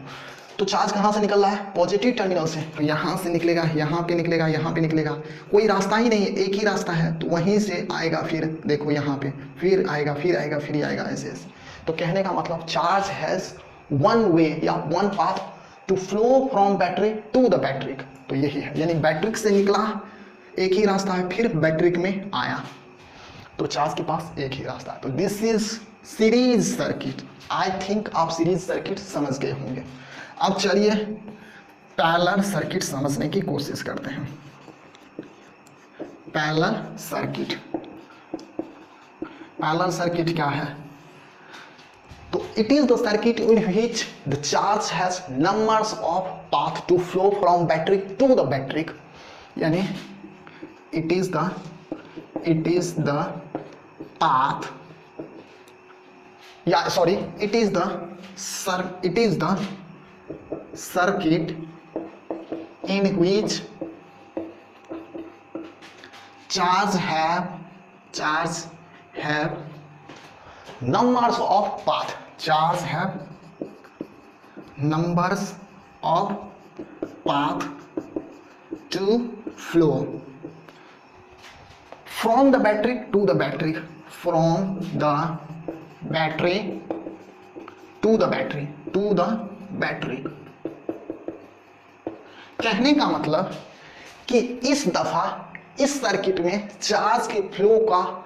तो चार्ज कहाँ से निकल रहा है, पॉजिटिव टर्मिनल से, तो यहाँ से निकलेगा, यहाँ पे निकलेगा, यहाँ पे निकलेगा, कोई रास्ता ही नहीं है, एक ही रास्ता है, तो वहीं से आएगा, फिर देखो यहाँ पे फिर आएगा, फिर आएगा, फिर आएगा, ऐसे ऐसे। तो कहने का मतलब चार्ज हैज वन वे या one path to flow from battery to the battery, तो यही है, यानी बैटरिक से निकला एक ही रास्ता है, फिर बैटरिक में आया, तो चार्ज के पास एक ही रास्ता है। तो this is series circuit. I think आप सीरीज सर्किट समझ गए होंगे। अब चलिए पैरेलल सर्किट समझने की कोशिश करते हैं। पैरेलल सर्किट, पैरेलल सर्किट क्या है? तो it is the circuit in which the charge has numbers of path to flow from battery to the battery, यानी it is the path, yeah sorry, it is the circuit in which charge have numbers of path, charge have numbers of path to flow from the battery to the battery, from the battery to the battery, to the battery। कहने का मतलब कि इस दफा इस circuit में charge के flow का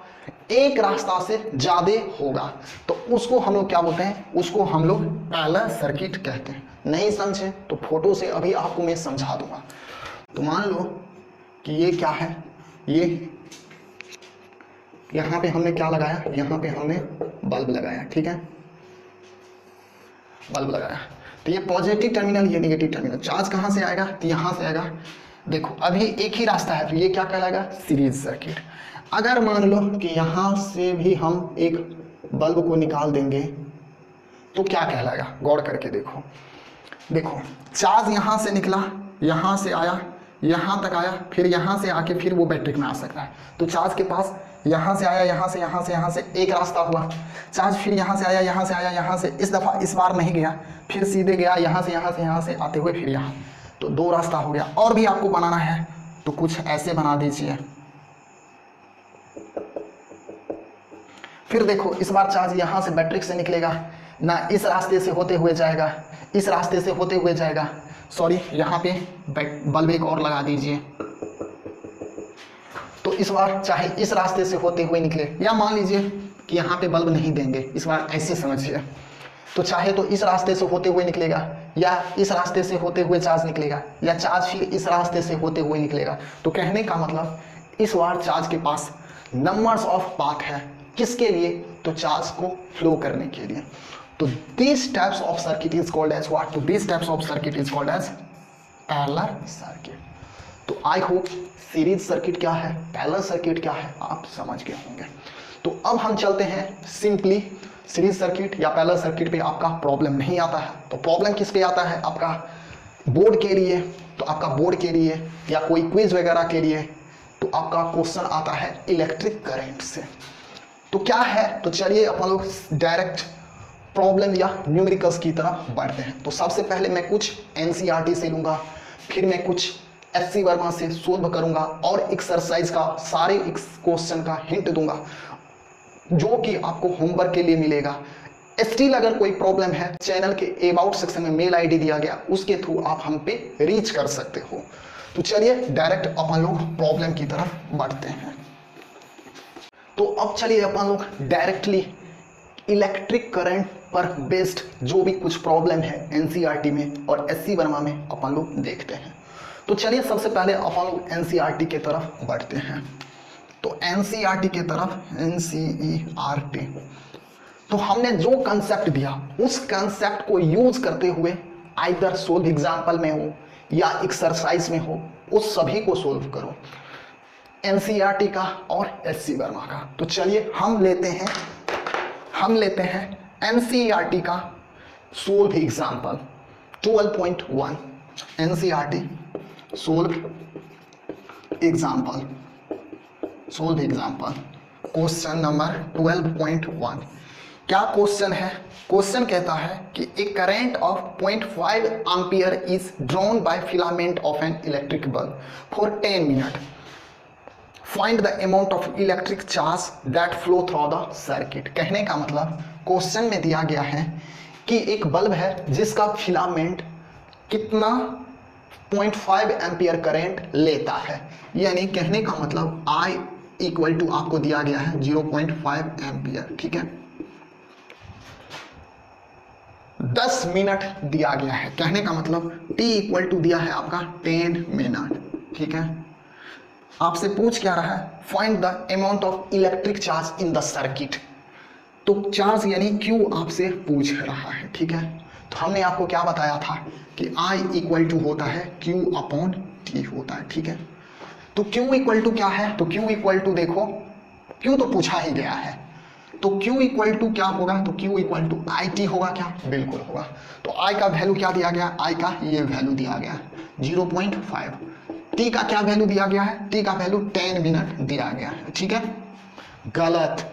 एक रास्ता से ज्यादा होगा, तो उसको हम लोग क्या बोलते हैं, उसको हम लोग पैरेलल सर्किट कहते हैं। नहीं समझे तो फोटो से अभी आपको मैं समझा दूंगा। तो मान लो कि ये क्या है, ये यहाँ पे हमने क्या लगाया, यहाँ पे हमने बल्ब लगाया, ठीक है, बल्ब लगाया, तो ये पॉजिटिव टर्मिनल, ये नेगेटिव टर्मिनल, चार्ज कहाँ से आएगा, तो यहाँ से आएगा। देखो अभी एक ही रास्ता है, तो ये क्या कहलाएगा, सीरीज सर्किट। अगर मान लो कि यहाँ से भी हम एक बल्ब को निकाल देंगे तो क्या कहलाएगा, गौर करके देखो। देखो चार्ज यहाँ से निकला, यहाँ से आया, यहाँ तक आया, फिर यहाँ से आके फिर वो बैटरी में आ सकता है। तो चार्ज के पास यहाँ से आया, यहाँ से एक रास्ता हुआ, चार्ज फिर यहाँ से आया, यहाँ से इस दफ़ा इस बार नहीं गया, फिर सीधे गया यहाँ से आते हुए फिर यहाँ, तो दो रास्ता हो गया। और भी आपको बनाना है तो कुछ ऐसे बना दीजिए। फिर देखो इस बार चार्ज यहाँ से बैटरी से निकलेगा ना, इस रास्ते से होते हुए जाएगा, इस रास्ते से होते हुए जाएगा, सॉरी यहाँ पे बल्ब एक और लगा दीजिए। तो इस बार चाहे इस रास्ते से होते हुए निकले, या मान लीजिए कि यहाँ पे बल्ब नहीं देंगे, इस बार ऐसे समझिए, तो चाहे तो इस रास्ते से होते हुए निकलेगा, या इस रास्ते से होते हुए चार्ज निकलेगा, या चार्ज फिर इस रास्ते से होते हुए निकलेगा। तो कहने का मतलब इस बार चार्ज के पास नंबर्स ऑफ पाथ है, किसके लिए, तो चार्ज को फ्लो करने के लिए। तो this types of circuit is called as what, तो this types of circuit is called as parallel circuit. तो आई होप सीरीज सर्किट क्या है, पैरेलल सर्किट क्या है, आप समझ गए होंगे। तो अब हम चलते हैं सिंपली सीरीज सर्किट या पैरेलल सर्किट पे आपका प्रॉब्लम नहीं आता है, तो प्रॉब्लम किस पे आता है, आपका बोर्ड के लिए, तो आपका बोर्ड के लिए या कोई क्विज वगैरह के लिए, तो आपका क्वेश्चन आता है इलेक्ट्रिक करंट से। तो क्या है, तो चलिए अपन लोग डायरेक्ट प्रॉब्लम या न्यूमेरिकल्स की तरफ बढ़ते हैं। तो सबसे पहले मैं कुछ एनसीईआरटी से लूँगा, फिर मैं कुछ एससी वर्मा से सोल्व करूंगा और एक्सरसाइज का सारे क्वेश्चन का हिंट दूंगा जो कि आपको होमवर्क के लिए मिलेगा। स्टिल अगर कोई प्रॉब्लम है, चैनल के अबाउट सेक्शन में मेल आईडी दिया गया, उसके थ्रू आप हम पे रीच कर सकते हो। तो चलिए डायरेक्ट अपन लोग प्रॉब्लम की तरफ बढ़ते हैं। तो अब चलिए अपन लोग डायरेक्टली इलेक्ट्रिक करंट पर बेस्ड जो भी कुछ प्रॉब्लम है एनसीईआरटी में और एससी वर्मा में अपन लोग देखते हैं। तो चलिए सबसे पहले अपन लोग एनसीईआरटी के तरफ बढ़ते हैं। तो एनसीईआरटी के तरफ, एनसीईआरटी, तो हमने जो कंसेप्ट दिया उस कंसेप्ट को यूज करते हुए आइदर सोल्व एग्जाम्पल में हो या एक्सरसाइज में हो, उस सभी को सोल्व करो, एनसीईआरटी का और एससी वर्मा का। तो चलिए हम लेते हैं एनसीईआरटी का solve example. 12.1 NCERT solve example question number 12.1। क्या क्वेश्चन है? क्वेश्चन कहता है कि a current of 0.5 ampere is drawn by filament of an electric bulb for 10 minute. Find the amount of electric charge that flow through the circuit. कहने का मतलब question में दिया गया है कि एक बल्ब है जिसका फिलामेंट कितना 0.5 एम्पियर करंट लेता है, यानी कहने का मतलब I इक्वल टू आपको दिया गया है 0.5 एम्पियर। ठीक है, 10 मिनट दिया गया है, कहने का मतलब T इक्वल टू दिया है आपका 10 मिनट। ठीक है, आपसे पूछ क्या रहा है? Find the amount of electric charge in the circuit. तो चार्ज यानी Q आपसे पूछ रहा है। ठीक है, तो हमने आपको क्या बताया था कि I इक्वल टू होता है Q अपॉन T होता है। ठीक है, तो Q इक्वल टू क्या है? तो Q इक्वल टू देखो, Q तो पूछा ही गया है, तो Q इक्वल टू क्या होगा? तो Q इक्वल टू IT होगा क्या? बिल्कुल होगा। तो I का वैल्यू क्या दिया गया? I का ये वैल्यू दिया गया 0.5। T का क्या वैल्यू दिया गया है? T का वैल्यू 10 मिनट दिया गया है। ठीक है, गलत,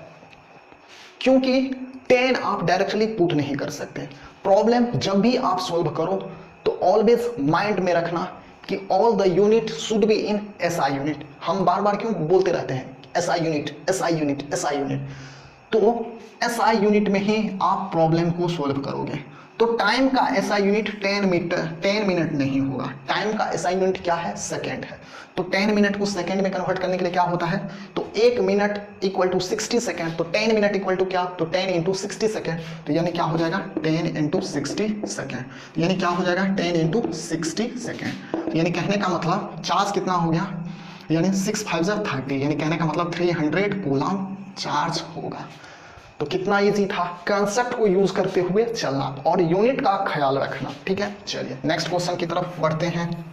क्योंकि 10 आप डायरेक्टली पुट नहीं कर सकते। प्रॉब्लम जब भी आप सॉल्व करो तो ऑलवेज माइंड में रखना कि all the unit should be in SI unit. हम बार बार क्यों बोलते रहते हैं SI unit, SI unit, SI unit? तो SI यूनिट में ही आप प्रॉब्लम को सॉल्व करोगे। तो टाइम का SI यूनिट 10 मिनट नहीं होगा, टाइम का SI यूनिट क्या है? सेकेंड है। तो 10 मिनट को सेकेंड में कन्वर्ट करने के लिए क्या होता है? तो 1 मिनट इक्वल टू 60 सेकेंड, तो 10 मिनट इक्वल टू क्या? तो 10 इंटू 60 सेकेंड, तो यानी क्या हो जाएगा? 10 इंटू 60 सेकेंड, यानी क्या हो जाएगा? 10 इंटू 60 सेकेंड। यानी कहने का मतलब चार्ज कितना हो गया? यानी 6 5 30, यानी कहने का मतलब 300 कूलम चार्ज होगा। तो कितना इजी था, कंसेप्ट को यूज करते हुए चलना और यूनिट का ख्याल रखना। ठीक है, चलिए नेक्स्ट क्वेश्चन की तरफ बढ़ते हैं।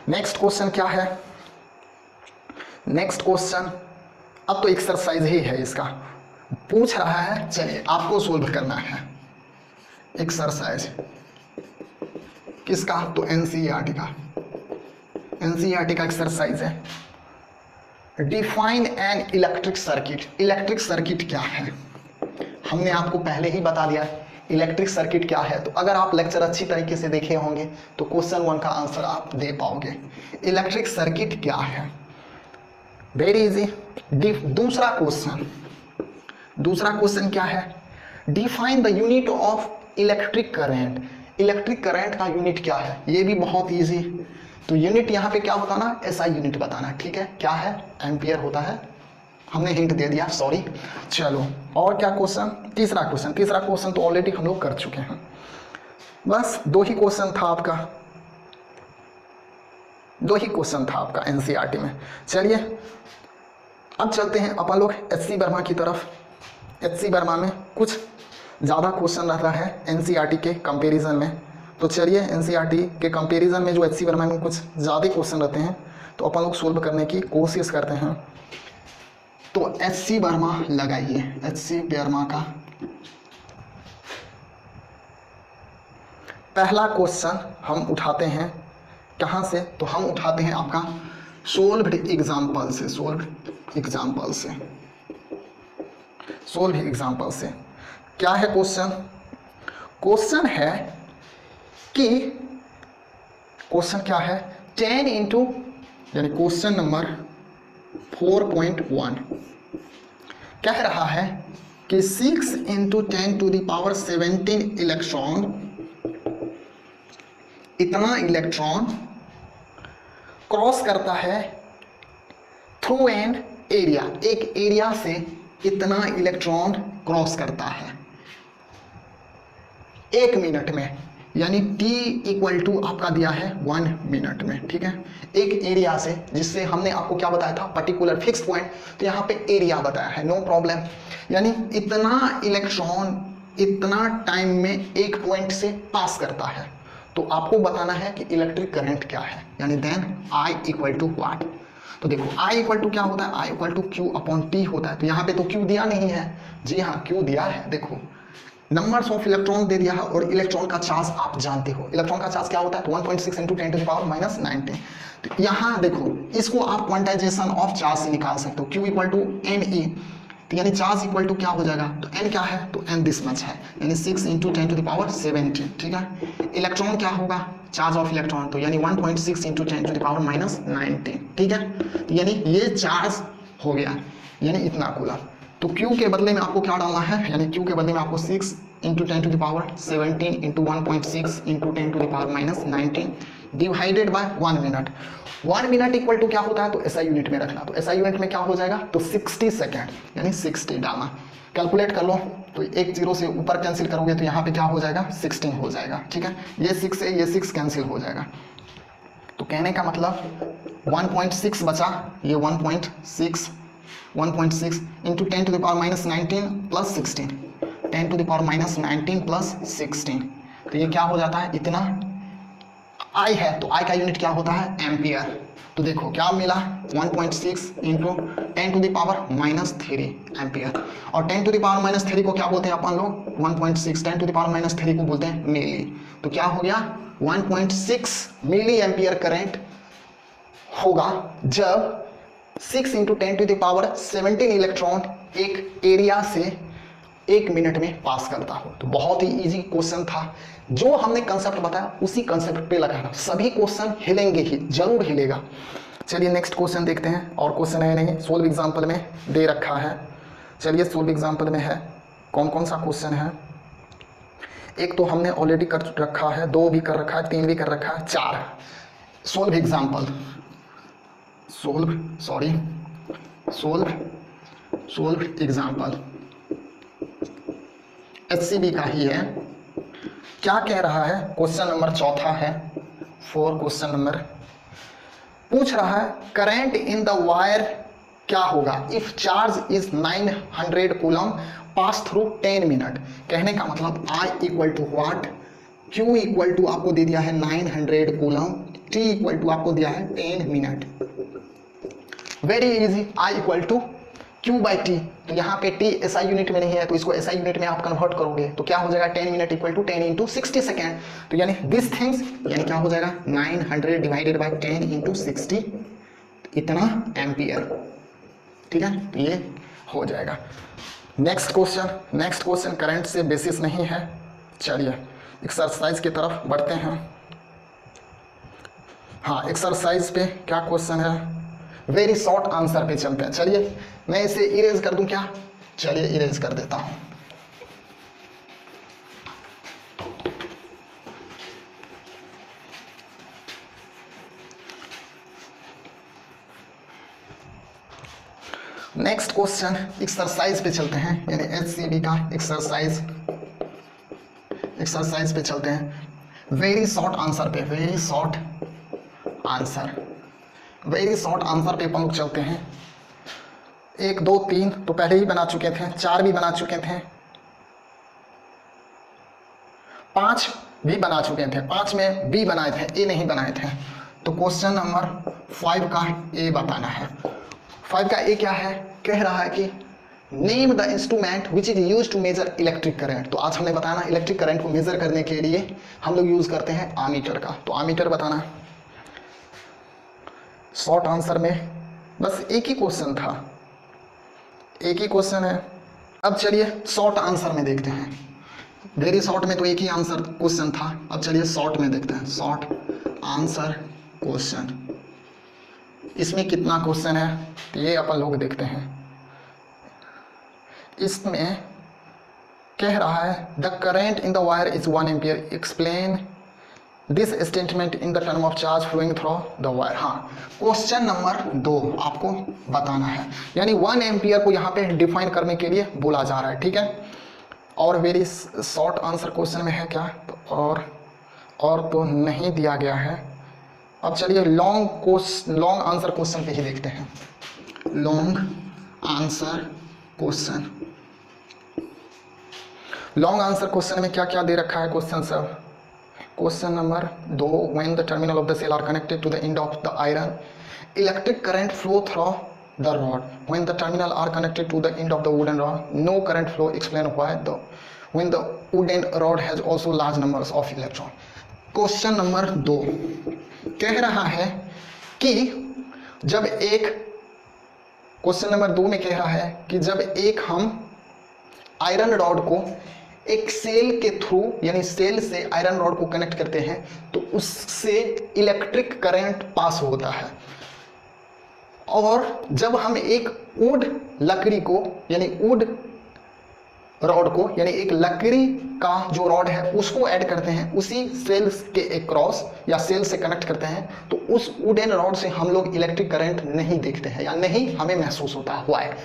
नेक्स्ट क्वेश्चन क्या है? नेक्स्ट क्वेश्चन अब तो एक्सरसाइज ही है, इसका पूछ रहा है, चलिए आपको सोल्व करना है। एक्सरसाइज किसका? तो NCERT का, NCERT का एक्सरसाइज है। Define N electric circuit. Electric circuit क्या है? हमने आपको पहले ही बता दिया है इलेक्ट्रिक सर्किट क्या है। तो अगर आप लेक्चर अच्छी तरीके से देखे होंगे तो क्वेश्चन 1 का आंसर आप दे पाओगे। इलेक्ट्रिक सर्किट क्या है? Very easy. दूसरा क्वेश्चन क्या है? Define the unit of electric current. Electric current का यूनिट क्या है? ये भी बहुत इजी। तो यूनिट यहाँ पे क्या बताना? SI यूनिट बताना। ठीक है, क्या है? एम्पियर होता है, हमने हिंट दे दिया, सॉरी। चलो और क्या क्वेश्चन? तीसरा क्वेश्चन तो ऑलरेडी हम लोग कर चुके हैं, बस 2 ही क्वेश्चन था आपका NCERT में। चलिए अब चलते हैं अपन लोग HC वर्मा की तरफ। HC वर्मा में कुछ ज़्यादा क्वेश्चन रहता है NCERT के कंपेरिजन में। तो चलिए NCERT के कंपैरिजन में जो HC वर्मा में कुछ ज़्यादा क्वेश्चन रहते हैं तो अपन लोग सोल्व करने की कोशिश करते हैं। तो HC वर्मा लगाइए, HC वर्मा का पहला क्वेश्चन हम उठाते हैं कहाँ से? तो हम उठाते हैं आपका सोल्व्ड एग्जाम्पल से। क्या है क्वेश्चन? क्वेश्चन है कि क्वेश्चन क्या है? 10 इंटू यानी क्वेश्चन नंबर 4.1 कह रहा है कि 6 into 10 to the power 17 electron, इतना इलेक्ट्रॉन क्रॉस करता है थ्रू एन एरिया, एक एरिया से इतना इलेक्ट्रॉन क्रॉस करता है 1 मिनट में, यानी T इक्वल टू आपका दिया है 1 मिनट में। ठीक है, एक एरिया से, जिससे हमने आपको क्या बताया था? पर्टिकुलर फिक्स पॉइंट, तो यहाँ पे एरिया बताया है, नो प्रॉब्लम। यानी इतना इलेक्ट्रॉन इतना टाइम में एक पॉइंट से पास करता है, तो आपको बताना है कि इलेक्ट्रिक करंट क्या है, यानी then I equal to what? तो देखो आई इक्वल टू क्या होता है, I equal to Q upon T होता है। तो यहाँ पे तो क्यू दिया नहीं है, जी हाँ क्यू दिया है। देखो नंबर्स ऑफ इलेक्ट्रॉन दे दिया है और इलेक्ट्रॉन का चार्ज आप जानते हो, इलेक्ट्रॉन का चार्ज क्या होता है, 1.6 into 10 to the power minus 19। तो यहाँ देखो इसको आप क्वांटाइजेशन ऑफ चार्ज से निकाल सकते हो, Q equal to N E, तो यानी चार्ज इक्वल टू क्या हो जाएगा, तो एन क्या है, तो एन दिस मच है, यानी 6 इंटू 10 टू द पावर 17, ठीक है। इलेक्ट्रॉन क्या होगा, चार्ज ऑफ इलेक्ट्रॉन, तो यानी 1.6 into 10 to the power minus 19, ठीक है। तो यानी ये चार्ज हो गया, यानी इतना कूलम। तो Q के बदले में आपको क्या डालना है, यानी Q के बदले में आपको 6 into 10 to the power 17 into 1.6 into 10 to the power minus 19 divided by 1 minute. 1 minute equal to क्या होता है, तो SI यूनिट में रखना, तो SI यूनिट में क्या हो जाएगा, तो 60 सेकेंड, यानी 60 डालना। कैलकुलेट कर लो, तो एक जीरो से ऊपर कैंसिल करोगे तो यहाँ पे क्या हो जाएगा, 16 हो जाएगा, ठीक है। ये 6 से ये 6 कैंसिल हो जाएगा। तो कहने का मतलब 1.6 बचा, ये 1.6 into 10 to the power minus 19 plus 16, 10 to the power minus 19 plus 16, तो ये क्या हो जाता है, इतना आई है, तो आई का यूनिट क्या होता है, एम्पियर। तो देखो क्या मिला, 1.6 into 10 to the power minus 3 ampere, और 10 टू द पावर माइनस 3 को क्या बोलते हैं अपन लोग, 1.6 10 टू द पावर माइनस 3 को बोलते हैं मिली। तो क्या हो गया, 1.6 मिली एम्पियर करंट होगा जब 6 into 10 to the power 17 electron एक एरिया से 1 मिनट में पास करता हो। तो बहुत ही इजी क्वेश्चन था, जो हमने कंसेप्ट बताया उसी कंसेप्ट पे लगाना, सभी क्वेश्चन हिलेंगे ही, जरूर हिलेगा। चलिए नेक्स्ट क्वेश्चन देखते हैं, और क्वेश्चन है नहीं, सोल्व एग्जाम्पल में दे रखा है। चलिए सोल्व एग्जाम्पल में है, कौन कौन सा क्वेश्चन है, एक तो हमने ऑलरेडी कर रखा है, 2 भी कर रखा है, 3 भी कर रखा है, 4 solve example, solve example HCB का ही है। क्या कह रहा है, क्वेश्चन नंबर 4 है, 4 क्वेश्चन नंबर पूछ रहा है, करंट इन द वायर क्या होगा if charge is 900 coulomb pass through 10 minute. कहने का मतलब I equal to what, Q equal to आपको दे दिया है 900 कूलम, T इक्वल टू आपको दिया है 10 minute. Very easy, I equal to Q by T, तो यहाँ पे T SI यूनिट में नहीं है, तो इसको SI यूनिट में आप कन्वर्ट करोगे तो क्या हो जाएगा, 10 minute equal to 10 into 60 second, तो यानी दिस थिंग्स, यानी क्या हो जाएगा 900 डिवाइडेड बाई 10 इंटू 60, इतना एम्पियर, ठीक है। तो ये हो जाएगा। नेक्स्ट क्वेश्चन करंट से बेसिस नहीं है। चलिए एक्सरसाइज की तरफ बढ़ते हैं। हाँ, एक्सरसाइज पे क्या क्वेश्चन है, वेरी शॉर्ट आंसर पे चलते हैं। चलिए मैं इसे इरेज कर दूं क्या, चलिए इरेज कर देता हूं। नेक्स्ट क्वेश्चन, एक्सरसाइज पे चलते हैं, यानी HCB का एक्सरसाइज पे चलते हैं। वेरी शॉर्ट आंसर पे, वेरी शॉर्ट आंसर पे अपन लोग चलते हैं। 1 2 3 तो पहले ही बना चुके थे, 4 भी बना चुके थे, 5 भी बना चुके थे, 5 में B बनाए थे, A नहीं बनाए थे। तो क्वेश्चन नंबर 5 का A बताना है। 5 का A क्या है, कह रहा है कि name the instrument which is use to measure electric current. तो आज हमने बताना इलेक्ट्रिक करंट को मेजर करने के लिए हम लोग यूज करते हैं आमीटर का, तो आमीटर बताना। शॉर्ट आंसर में बस एक ही क्वेश्चन था, एक ही क्वेश्चन है। अब चलिए शॉर्ट आंसर में देखते हैं, वेरी शॉर्ट में तो एक ही आंसर क्वेश्चन था, अब चलिए शॉर्ट में देखते हैं, शॉर्ट आंसर क्वेश्चन। इसमें कितना क्वेश्चन है तो ये अपन लोग देखते हैं। इसमें कह रहा है the current in the wire is 1 ampere, explain this statement in the term of charge flowing through the wire. हाँ, क्वेश्चन नंबर 2 आपको बताना है, यानी 1 एम्पियर को यहाँ पे डिफाइन करने के लिए बोला जा रहा है, ठीक है। और वेरी शॉर्ट आंसर क्वेश्चन में है क्या, तो और तो नहीं दिया गया है। अब चलिए लॉन्ग आंसर क्वेश्चन पे ही देखते हैं। लॉन्ग आंसर क्वेश्चन में क्या क्या दे रखा है क्वेश्चन सब। Question number 2, when the terminal of the cell are connected to the end of the iron electric current flow through the rod when the terminal are connected to the end of the wooden rod, no current flow, explain why the when the wooden rod has also large numbers of electron. Question number 2 कह रहा है कि जब एक, question number 2 में कह रहा है कि जब एक हम आयरन रॉड को एक सेल के थ्रू, यानी सेल से आयरन रॉड को कनेक्ट करते हैं तो उससे इलेक्ट्रिक करंट पास होता है। और जब हम एक वुड लकड़ी को, यानी वुड रॉड को, यानी एक लकड़ी का जो रॉड है उसको ऐड करते हैं उसी सेल के एक क्रॉस या सेल से कनेक्ट करते हैं, तो उस वुडन रॉड से हम लोग इलेक्ट्रिक करंट नहीं देखते हैं या नहीं हमें महसूस होता हुआ है।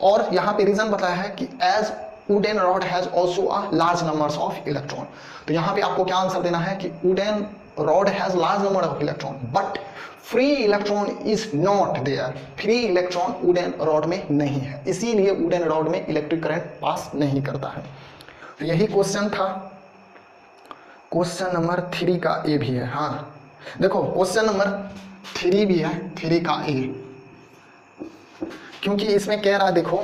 और यहाँ पे रीजन बताया है कि as wooden rod has also a large numbers of electron. तो यहाँ पे आपको क्या आंसर देना है कि wooden rod has large number of electron but free electron is not there. Free electron wooden rod में नहीं है, इसीलिए वुडन रॉड में इलेक्ट्रिक करंट पास नहीं करता है। तो यही क्वेश्चन था। क्वेश्चन नंबर 3 का ए भी है। हाँ देखो क्वेश्चन नंबर 3 भी है, 3 का ए, क्योंकि इसमें कह रहा है देखो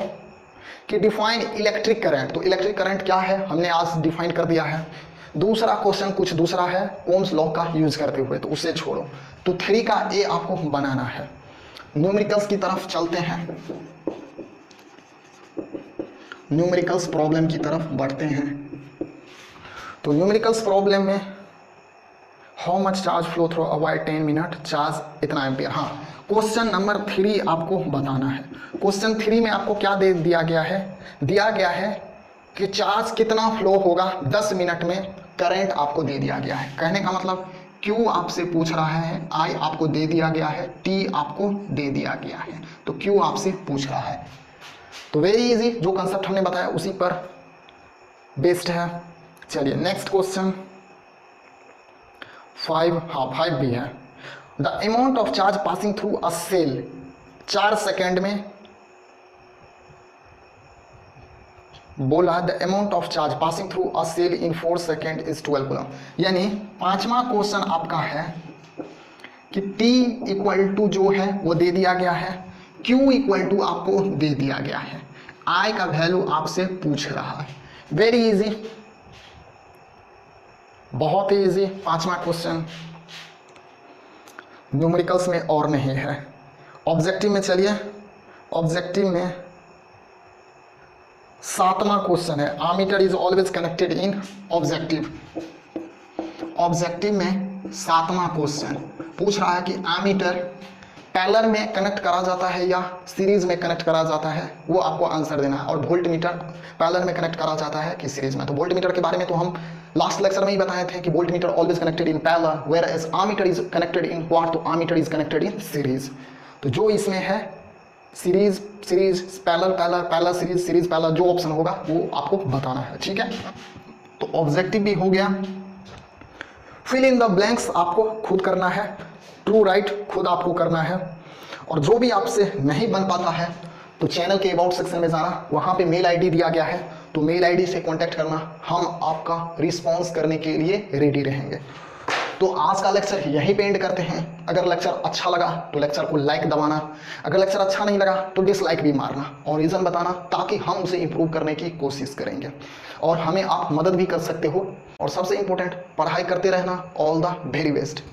कि डिफाइन इलेक्ट्रिक करंट। तो इलेक्ट्रिक करंट क्या है हमने आज डिफाइन कर दिया है। दूसरा क्वेश्चन कुछ दूसरा है ओम्स लॉ का यूज करते हुए, तो उसे छोड़ो। तो 3 का ए आपको बनाना है। न्यूमेरिकल्स की तरफ चलते हैं, न्यूमेरिकल्स प्रॉब्लम की तरफ बढ़ते हैं। तो न्यूमेरिकल्स प्रॉब्लम में how much charge flow through a wire 10 minute, charge इतना एम्पियर। हाँ क्वेश्चन नंबर 3 आपको बताना है। क्वेश्चन 3 में आपको क्या दे दिया गया है, दिया गया है कि चार्ज कितना फ्लो होगा 10 मिनट में, करंट आपको दे दिया गया है। कहने का मतलब Q आपसे पूछ रहा है, I आपको दे दिया गया है, T आपको दे दिया गया है, तो Q आपसे पूछ रहा है। तो वेरी इजी, जो कंसेप्ट हमने बताया उसी पर बेस्ड है। चलिए नेक्स्ट क्वेश्चन 5, हाँ 5 भी है। The amount of charge passing through a cell 4 second में, बोला the amount of charge passing through a cell in 4 second is 12 coulomb. यानी 5वां क्वेश्चन आपका है कि T इक्वल टू जो है वो दे दिया गया है, Q इक्वल टू आपको दे दिया गया है, I का वैल्यू आपसे पूछ रहा है। वेरी इजी, बहुत ही इजी 5वां क्वेश्चन। न्यूमेरिकल्स में और नहीं है। ऑब्जेक्टिव में चलिए, ऑब्जेक्टिव में 7वां क्वेश्चन है, ammeter is always connected in objective. Objective में 7वां क्वेश्चन पूछ रहा है कि आमीटर पैरेलल में कनेक्ट करा जाता है या सीरीज में कनेक्ट करा जाता है, वो आपको आंसर देना है। और वोल्ट मीटर पैरेलल में कनेक्ट करा जाता है कि सीरीज में। तो वोल्ट मीटर के बारे में तो हम लास्ट लेक्चर में ही बताए थे कि voltmeter always connected in parallel, whereas ammeter is connected in what, तो ammeter is connected in series. तो जो इसमें है series series parallel parallel parallel series series parallel, जो ऑप्शन होगा वो आपको बताना है, ठीक है। तो ऑब्जेक्टिव भी हो गया। फिल इन द ब्लैंक्स आपको खुद करना है, ट्रू राइट खुद आपको करना है। और जो भी आपसे नहीं बन पाता है तो चैनल के अबाउट सेक्शन में जाना, वहाँ पे मेल आईडी दिया गया है, तो मेल आईडी से कांटेक्ट करना, हम आपका रिस्पॉन्स करने के लिए रेडी रहेंगे। तो आज का लेक्चर यहीं पे एंड करते हैं। अगर लेक्चर अच्छा लगा तो लेक्चर को लाइक दबाना, अगर लेक्चर अच्छा नहीं लगा तो डिसलाइक भी मारना और रीज़न बताना, ताकि हम उसे इम्प्रूव करने की कोशिश करेंगे। और हमें आप मदद भी कर सकते हो। और सबसे इम्पोर्टेंट, पढ़ाई करते रहना। All the very best.